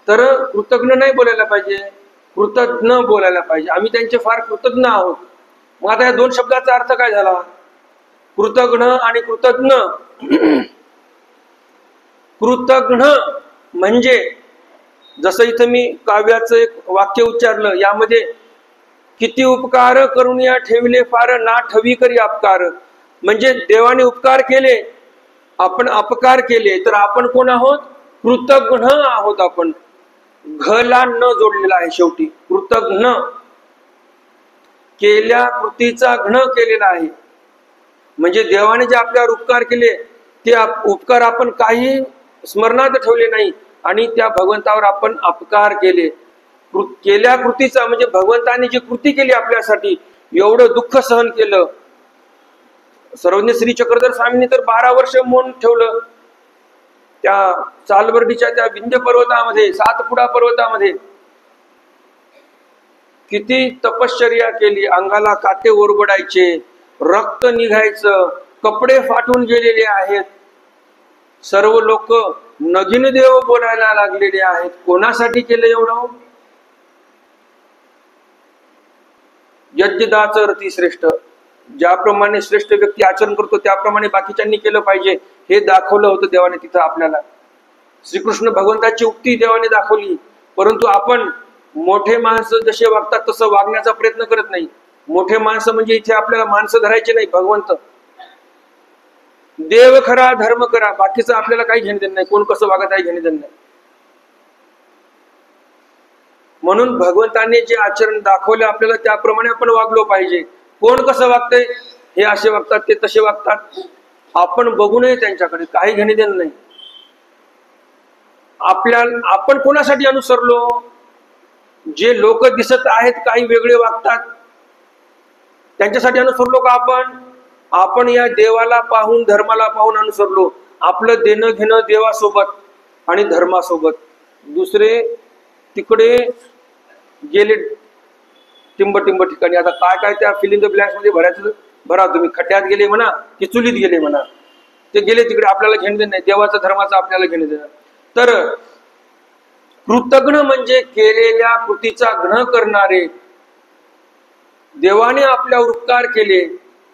तर कृतज्ञ नाही बोलायला पाहिजे, कृतज्ञ बोलायला पाहिजे. आम्ही त्यांचे फार कृतज्ञ आहोत. मग आता या दोन शब्दाचा अर्थ काय झाला? कृतज्ञ आणि कृतज्ञ. कृतज्ञ म्हणजे जसं इथं मी काव्याचं एक वाक्य उच्चारलं, यामध्ये किती उपकार करून या ठेवले फार, ना ठवी करी अपकार. म्हणजे देवाने उपकार केले, आपण अपकार केले, तर आपण कोण आहोत? कृतज्ञ आहोत. आपण घला न जोडलेला आहे शेवटी. कृतज्ञ केल्या कृतीचा घ्न केलेला आहे. म्हणजे देवाने जे आपल्यावर उपकार केले ते उपकार आपण काही स्मरणात ठेवले नाही आणि त्या भगवंतावर आपण अपकार केले. केल्या कृतीचा म्हणजे भगवंताने जी कृती केली आपल्यासाठी, एवढं दुःख सहन केलं. सर्वज्ञ श्री चक्रधर स्वामींनी तर 12 वर्ष मौन ठेवलं त्या चालबर्डीच्या त्या विंध्य पर्वतामध्ये, सातपुडा पर्वतामध्ये. किती तपश्चर्या केली. अंगाला काटे ओरबडायचे, रक्त निघायचं, कपडे फाटून गेलेले आहेत. सर्व लोक नगीन देव बोलायला लागलेले आहेत. कोणासाठी केलं एवढं? यज्ञदाचरती श्रेष्ठ. ज्याप्रमाणे श्रेष्ठ व्यक्ती आचरण करतो त्याप्रमाणे बाकीच्यांनी केलं पाहिजे, हे दाखवलं होतं देवाने तिथं आपल्याला. श्रीकृष्ण भगवंताची उक्ती देवाने दाखवली. परंतु आपण मोठे माणसं जसे वागतात तसं वागण्याचा प्रयत्न करत नाही. मोठे माणसं म्हणजे इथे आपल्याला माणसं धरायचे नाही, भगवंत. देव खरा, धर्म करा, बाकीचं आपल्याला काही घेणं देणं नाही. कोण कसं वागत आहे घेणं देणं नाही. म्हणून भगवंताने जे आचरण दाखवले आपल्याला त्याप्रमाणे आपण वागलो पाहिजे. कोण कसं वागतंय, हे असे वागतात, ते तसे वागतात, आपण बघू नये त्यांच्याकडे, काही घेणे देणं नाही. आपण कोणासाठी अनुसरलो? जे लोक दिसत आहेत काही वेगळे वागतात त्यांच्यासाठी अनुसरलो का आपण या देवाला पाहून, धर्माला पाहून अनुसरलो. आपलं देणं घेणं देवासोबत आणि धर्मासोबत. दुसरे तिकडे गेले टिंब ठिकाणी. आता काय त्या फिल इन द ब्लँक्स मध्ये भरा तुम्ही. खड्ड्यात गेले म्हणा की चुलीत गेले म्हणा, ते गेले तिकडे. आपल्याला घेणं देणं नाही, देवाचा धर्माचा आपल्याला घेणं देणं. तर कृतज्ञ म्हणजे केलेल्या कृतीचा घ्न करणारे. देवाने आपल्यावर उपकार केले,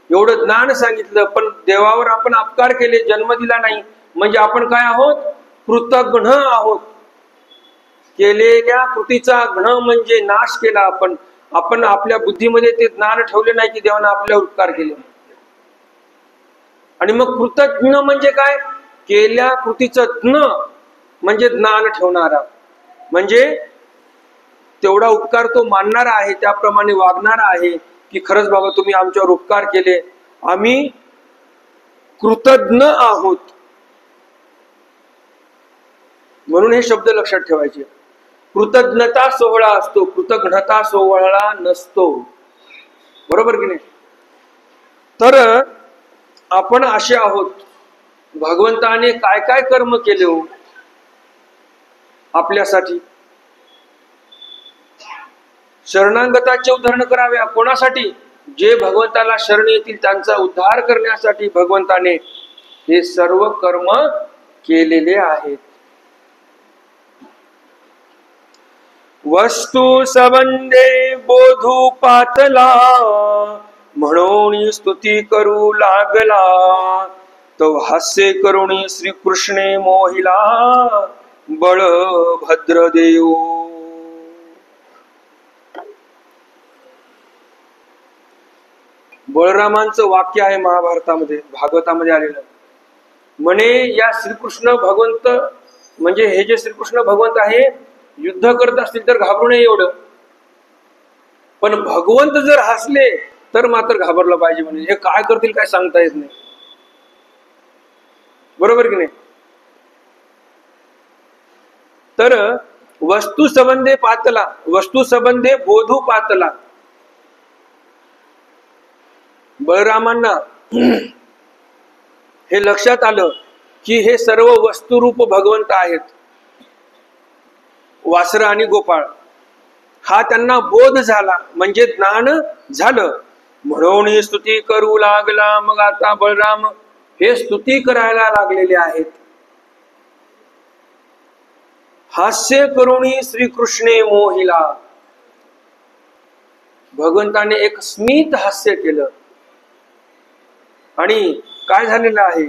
एवढं ज्ञान सांगितलं, पण देवावर आपण अपकार केले, जन्म दिला नाही, म्हणजे आपण काय आहोत? कृतज्ञ आहोत. केलेल्या कृतीचा घ्न म्हणजे नाश केला. आपण आपल्या बुद्धीमध्ये ते ज्ञान ठेवले नाही की देवाने आपल्यावर उपकार केले. आणि मग कृतज्ञ म्हणजे काय? केल्या कृतीचं ज्ञ म्हणजे ज्ञान ठेवणारा, म्हणजे तेवढा उपकार तो मानणारा आहे, त्याप्रमाणे वागणारा आहे की खरंच बाबा तुम्ही आमच्यावर उपकार केले, आम्ही कृतज्ञ आहोत. म्हणून हे शब्द लक्षात ठेवायचे. कृतज्ञता सोहळा असतो, कृतज्ञता सोहळा नसतो. बरोबर की नाही? तर आपण असे आहोत. भगवंताने काय काय कर्म केले हो आपल्यासाठी. शरणागताचे उद्धारण कराव्या. कोणासाठी? जे भगवंताला शरण येतील त्यांचा उद्धार करण्यासाठी भगवंताने हे सर्व कर्म केलेले आहेत. वस्तू संबंधे बोधू पातला, म्हणून स्तुती करू लागला. तो हास्य करुणी श्रीकृष्णे मोहिला, बळभद्र देव. बळरामांचं वाक्य आहे महाभारतामध्ये, भागवतामध्ये आलेलं. म्हणे या श्रीकृष्ण भगवंत, म्हणजे हे जे श्रीकृष्ण भगवंत आहे, युद्ध करत असतील तर घाबरू नये एवढं, पण भगवंत जर हसले तर मात्र घाबरलं पाहिजे. म्हणजे हे काय करतील काय सांगता येत नाही. बरोबर की नाही? तर वस्तू संबंधे पातला, वस्तू संबंधे बोधू पातला. बळरामांना हे लक्षात आलं की हे सर्व वस्तुरूप भगवंत आहेत, वासर आणि गोपाळ. हा त्यांना बोध झाला, म्हणजे ज्ञान झालं. म्हणून स्तुती करू लागला. मग आता बळराम हे स्तुती करायला लागलेले आहेत. हास्य करुणी श्रीकृष्णे मोहिला. भगवंताने एक स्मित हास्य केलं. आणि काय झालेलं आहे?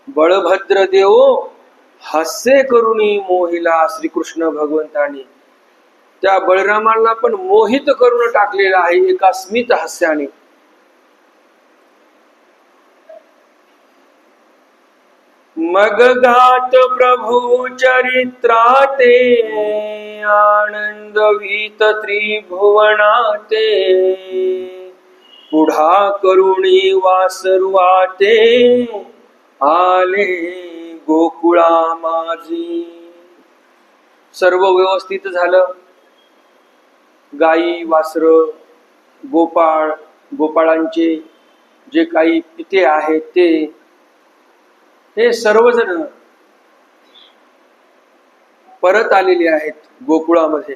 बळभद्र देव हास्य करुणी मोहिला. श्रीकृष्ण भगवंताने त्या बळरामाला पण मोहित करून टाकलेलं आहे एका स्मित हास्याने. मग गात प्रभू चरित्राते, आनंद वीत त्रिभुवनाते. पुढा करुणी वासरुवाते, आले गोकुळा माझी. सर्व व्यवस्थित झालं. गाई, वासर, गोपाळ, गोपाळांचे जे काही पिते आहेत ते, हे सर्वजण परत आलेले आहेत गोकुळामध्ये.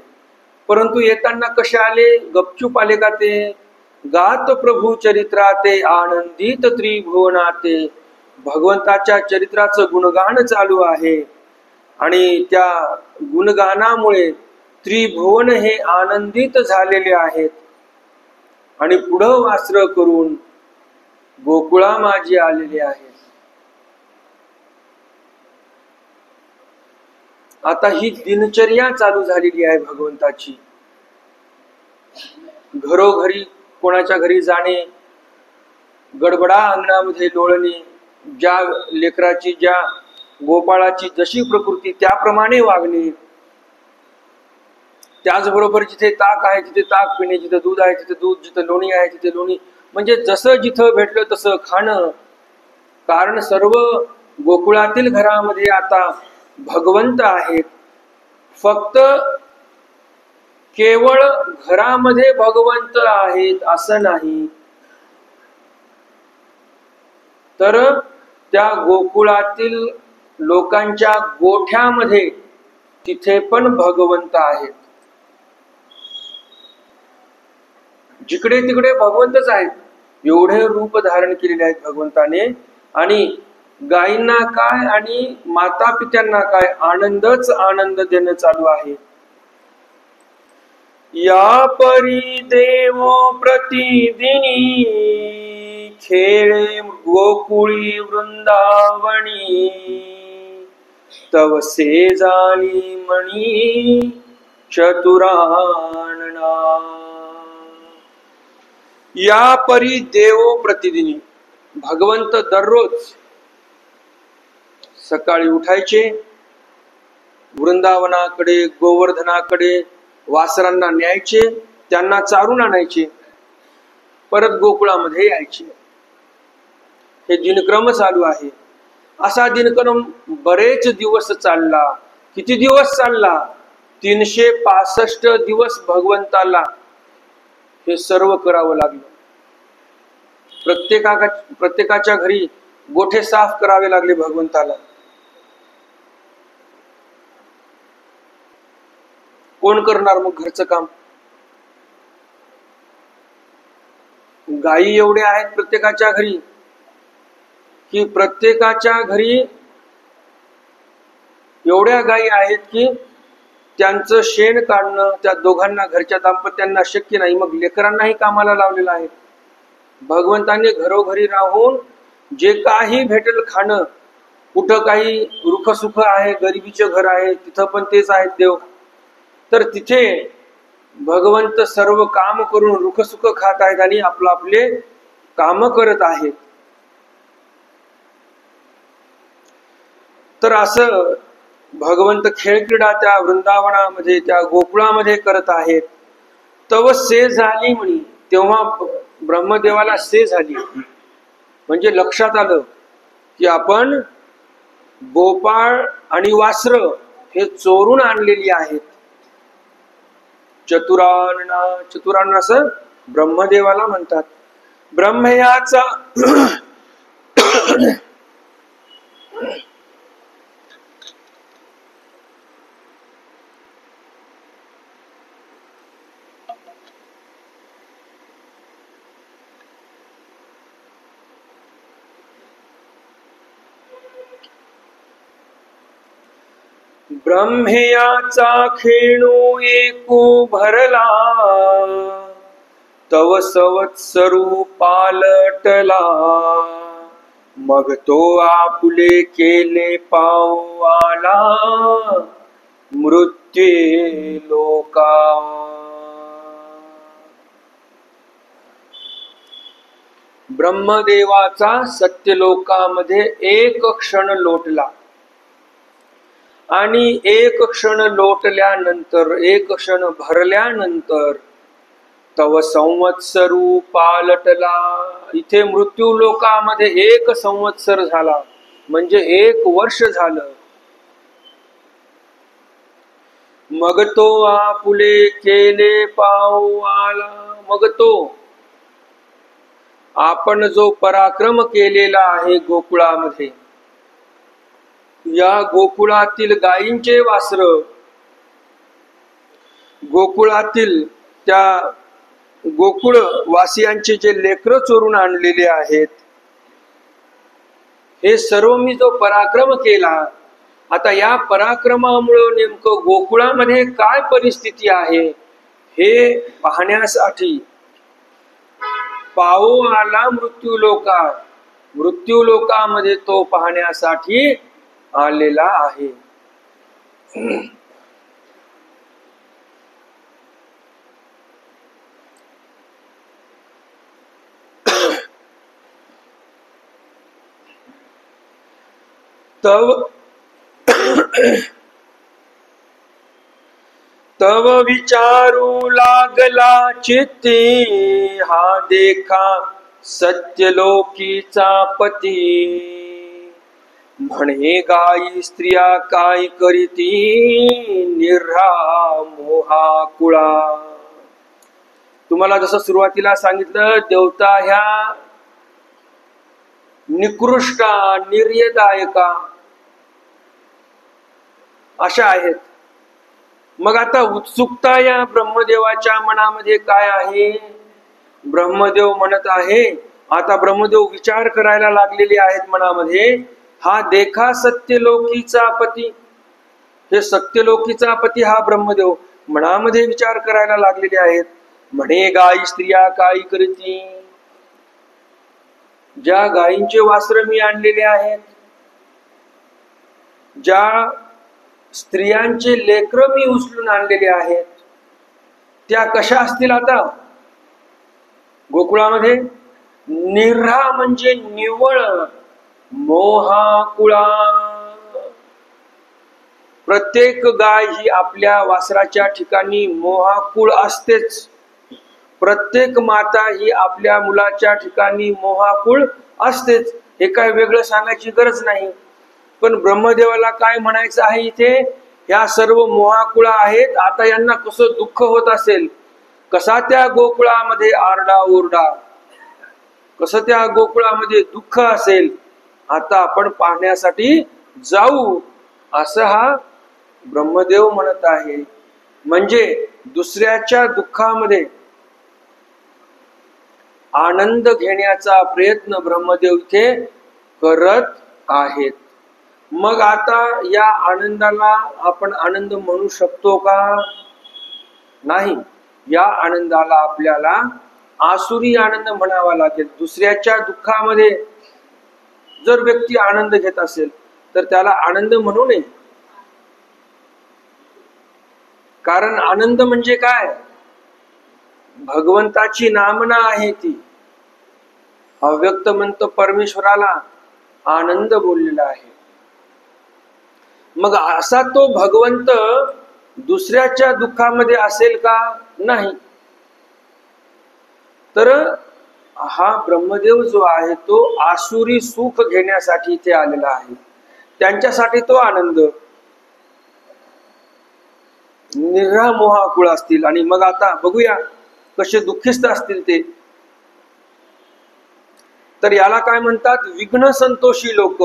परंतु येताना कसे आले? गपचूप आले का ते? गात प्रभू चरित्राते, आनंदित त्रिभुवनाते. भगवंताच्या चरित्राचं गुणगान चालू आहे आणि त्या गुणगानामुळे त्रिभुवन हे आनंदित झालेले आहेत. आणि पुढं वासर करून गोकुळा माझी आलेले आहेत. आता ही दिनचर्या चालू झालेली आहे भगवंताची. घरोघरी कोणाच्या घरी जाणे, गडबडा अंगणामध्ये लोळणे, ज्या लेकराची, ज्या गोपाळाची जशी प्रकृती त्याप्रमाणे वागणे. त्याचबरोबर जिथे ताक आहे तिथे ताक पिणे, जिथे दूध आहे तिथे दूध, जिथे लोणी आहे तिथे लोणी. म्हणजे जसं जिथं भेटलं तसं खाणं. कारण सर्व गोकुळातील घरामध्ये आता भगवंत आहेत. फक्त केवळ घरामध्ये भगवंत आहेत असं नाही, तर त्या गोकुळातील लोकांच्या गोठ्यामध्ये तिथे पण भगवंत आहेत. जिकडे तिकडे भगवंतच आहेत. एवढे रूप धारण केलेले आहेत भगवंताने. आणि गायींना काय आणि माता पित्यांना काय, आनंदच आनंद देणं चालू आहे. या परी देव प्रतिदिनी, खेळे गोकुळी वृंदावणी. तव से जाणी मणी चतुरानना। या परी देवो प्रतिदिनी, भगवंत दररोज सकाळी उठायचे, वृंदावनाकडे गोवर्धनाकडे वासरांना न्यायचे, त्यांना चारून आणायचे, परत गोकुळामध्ये यायचे। हे दिनक्रम चालू आहे। असा दिनक्रम बरेच दिवस चालला। किती दिवस चालला? 365 दिवस भगवंताला हे सर्व करावं लागलं। प्रत्येकाच्या घरी गोठे साफ करावे लागले भगवंताला। कोण करणार मग घरचं काम? गायी एवढ्या आहेत प्रत्येकाच्या घरी की प्रत्येकाच्या घरी एवढ्या गायी आहेत की त्यांचं शेण काढणं त्या दोघांना, घरच्या दाम्पत्यांना शक्य नाही, मग लेकरांनाही कामाला लावलेलं आहे। भगवंताने घरोघरी राहून जे काही भेटेल खाणं, कुठं काही रुखसुख आहे, गरिबीचे घर आहे, तिथं पण तेच आहेत देव, तर तिथे भगवंत सर्व काम करून रुखसुख खात आहेत आणि आपले काम करत आहेत। तर असं भगवंत खेळक्रीडा त्या वृंदावनामध्ये, त्या गोकुळामध्ये करत आहेत। तव से झाली म्हणी, तेव्हा ब्रह्मदेवाला से झाली, म्हणजे लक्षात आलं की आपण गोपाळ आणि वासर हे चोरून आणलेली आहेत। चतुरानना, चतुरानना असं ब्रह्मदेवाला म्हणतात। ब्रह्मयाचा ब्रह्मयाचा खेळू एको भरला, तव संवत्सरू पालटला, मग तो आपुले केले पावाला मृत्यू लोका। ब्रह्मदेवाचा सत्यलोकामध्ये एक क्षण लोटला आणि एक क्षण लोटल्यानंतर, एक क्षण भरल्यानंतर तव संवत्सरू पालटला, इथे मृत्यू लोकामध्ये एक संवत्सर झाला, म्हणजे 1 वर्ष झालं। मग तो आपुले केले पावाला, मग तो आपण जो पराक्रम केलेला आहे गोकुळामध्ये, या गोकुळातील गायींचे वासर, गोकुळातील त्या गोकुळ वासियांचे जे लेकर चोरून आणलेले आहेत, हे सर्व मी जो पराक्रम केला, आता या पराक्रमामुळे नेमकं गोकुळामध्ये काय परिस्थिती आहे हे पाहण्यासाठी पाहू आला मृत्यू लोकात, मृत्यू लोकामध्ये तो पाहण्यासाठी आलेला आहे। तव विचारू लागला चित्ती, हा देखा सत्यलोकीचा पती, म्हणे गायी स्त्रिया काय करीती, निर्हा मोहा कुळा। तुम्हाला जसं सुरुवातीला सांगितलं, देवता ह्या निकृष्टा, निर्यदायका अशा आहेत। मग आता उत्सुकता या ब्रह्मदेवाच्या मनामध्ये काय आहे? ब्रह्मदेव म्हणत आहे, आता ब्रह्मदेव विचार करायला लागलेले आहेत मनामध्ये, हा देखा सत्यलोकीचा पती, हे सत्यलोकीचा पती हा ब्रह्मदेव मनामध्ये विचार करायला लागलेले आहेत। म्हणे गायी स्त्रिया काय करती, ज्या गायींचे वासर मी आणलेले आहेत, ज्या स्त्रियांचे लेकरं मी उचलून आणलेले आहेत त्या कशा असतील आता गोकुळामध्ये? निरा म्हणजे निव्वळ, मोहाकुळा. प्रत्येक गाय ही आपल्या वासराच्या ठिकाणी मोहाकुळ असतेच. प्रत्येक माता ही आपल्या मुलाच्या ठिकाणी मोहाकुळ असतेच. हे काय वेगळं सांगायची गरज नाही. पण ब्रह्मदेवाला काय म्हणायचं आहे इथे? ह्या सर्व मोहाकुळा आहेत. आता यांना कसं दुःख होत असेल, कसा त्या गोकुळामध्ये आरडा ओरडा, कसं त्या गोकुळामध्ये दुःख असेल, आता आपण पाहण्यासाठी जाऊ, असं हा ब्रह्मदेव म्हणत आहे. म्हणजे दुसऱ्याच्या दुःखामध्ये आनंद घेण्याचा प्रयत्न ब्रह्मदेव इथे करत आहेत. मग आता या आनंदाला आपण आनंद म्हणू शकतो का? नाही. या आनंदाला आपल्याला आसुरी आनंद म्हणावा लागेल. दुसऱ्याच्या दुःखामध्ये जर व्यक्ती आनंद घेत असेल तर त्याला आनंद म्हणू नये. कारण आनंद म्हणजे काय? भगवंताची नामना आहे ती. अव्यक्तमंत परमेश्वराला आनंद बोललेला आहे. मग असा तो भगवंत दुसऱ्याच्या दुःखामध्ये असेल का? नाही. तर हा ब्रह्मदेव जो आहे तो आसुरी सुख घेण्यासाठी इथे आलेला आहे. त्यांच्यासाठी तो आनंद निरा मोहाकुळ असतील. आणि मग आता बघूया कसे दुःखिस्त असतील ते. तर याला काय म्हणतात? विघ्न संतोषी लोक.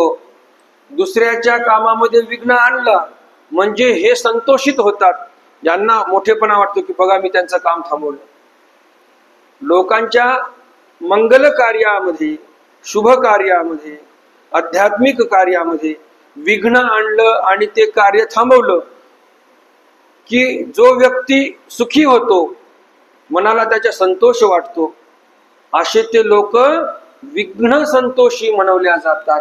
दुसऱ्याच्या कामामध्ये विघ्न आणलं म्हणजे हे संतोषित होतात. ज्यांना मोठेपणा वाटतो की बघा मी त्यांचं काम थांबवलं. लोकांच्या मंगल कार्यामध्ये, शुभ कार्यामध्ये, आध्यात्मिक कार्यामध्ये विघ्न आणलं आणि ते कार्य थांबवलं की जो व्यक्ती सुखी होतो, मनाला त्याचा संतोष वाटतो, असे ते लोक विघ्न संतोषी म्हणवल्या जातात.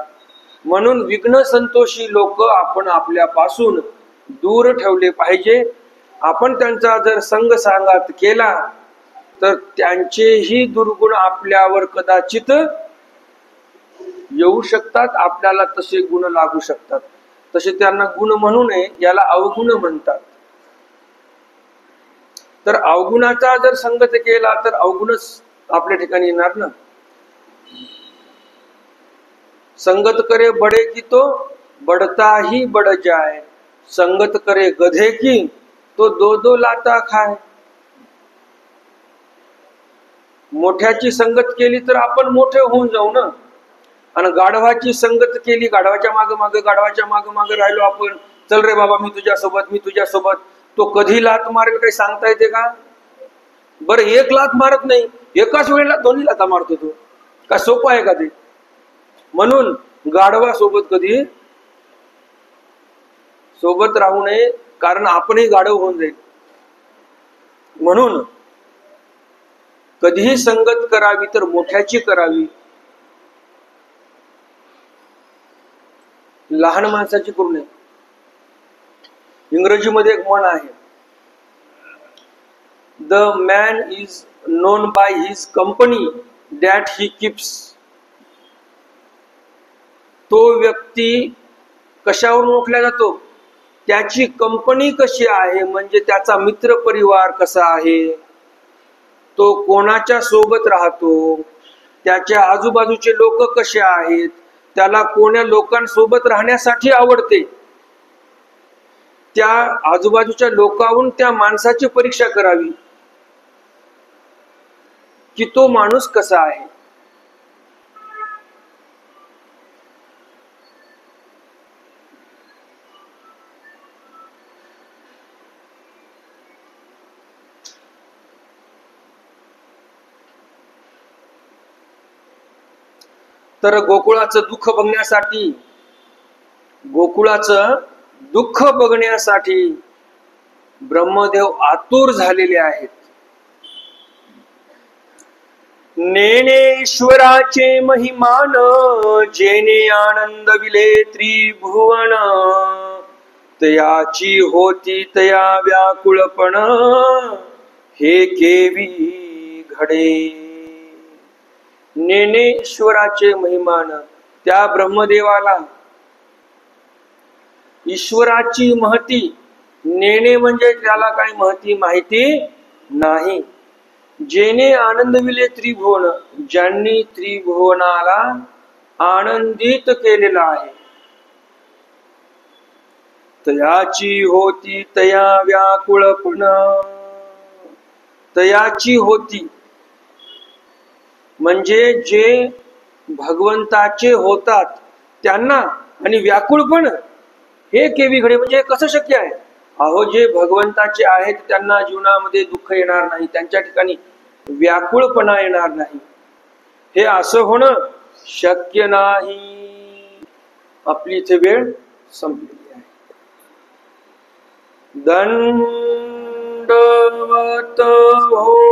म्हणून विघ्न संतोषी लोक आपण आपल्यापासून दूर ठेवले पाहिजे. आपण त्यांचा जर संग सांगात केला तर त्यांचेही दुर्गुण आपल्यावर कदाचित येऊ शकतात. आपल्याला तसे गुण लागू शकतात. तसे त्यांना गुण म्हणू नये, याला अवगुण म्हणतात. तर अवगुणाचा जर संगत केला तर अवगुणच आपल्या ठिकाणी येणार ना. संगत करे बडे की तो बडता ही बड जाय, संगत करे गधे की तो दो दो लाता खाय. मोठ्याची संगत केली तर आपण मोठे होऊन जाऊ ना. आणि गाढवाची संगत केली, गाढवाच्या माग माग राहिलो आपण, चल रे बाबा मी तुझ्यासोबत, तो कधी लात मारेल काही सांगता येते का? बरं एक लात मारत नाही, एकाच वेळेला दोन्ही लाता मारतो तो. का सोपं आहे का ते? म्हणून गाढवा सोबत कधी सोबत राहू नये, कारण आपणही गाढव होऊन जाईल. म्हणून कधीही संगत करावी तर मोठ्याची करावी, लहान माणसाची करू नये. इंग्रजीमध्ये एक म्हण आहे, the man is known by his company that he keeps. तो व्यक्ती कशावरून ओळखला जातो? त्याची कंपनी कशी आहे, म्हणजे त्याचा मित्र परिवार कसा आहे, तो कोणाच्या सोबत राहतो, त्याच्या आजूबाजूचे लोक कसे आहेत, त्याला कोण्या लोकांसोबत राहण्यासाठी आवडते, त्या आजूबाजूच्या लोकांहून त्या माणसाची परीक्षा करावी की तो माणूस कसा आहे. तर गोकुळाचं दुःख बघण्यासाठी ब्रह्मदेव आतुर झालेले आहेत. नेणेश्वराचे महिमान जेने आनंद विले त्रिभुवन तयाची होती तया व्याकुळपण हे केवी घडे. नेणेश्वराचे महिमान, त्या ब्रह्मदेवाला ईश्वराची महती, नेणे म्हणजे त्याला काही महती माहिती नाही. जेने आनंद विले त्रिभुवन, ज्यांनी त्रिभुवनाला आनंदित केलेला आहे. तयाची होती तया व्याकुळपण, तयाची होती म्हणजे जे भगवंताचे होतात त्यांना, आणि व्याकुळपण हे केवी घडे म्हणजे कसं शक्य आहे. अहो, जे भगवंताचे आहेत त्यांना जीवनामध्ये दुःख येणार नाही, त्यांच्या ठिकाणी व्याकुळपणा येणार नाही. हे असं होणं शक्य नाही. आपली इथे वेळ संपलेली आहे. दंडवत हो.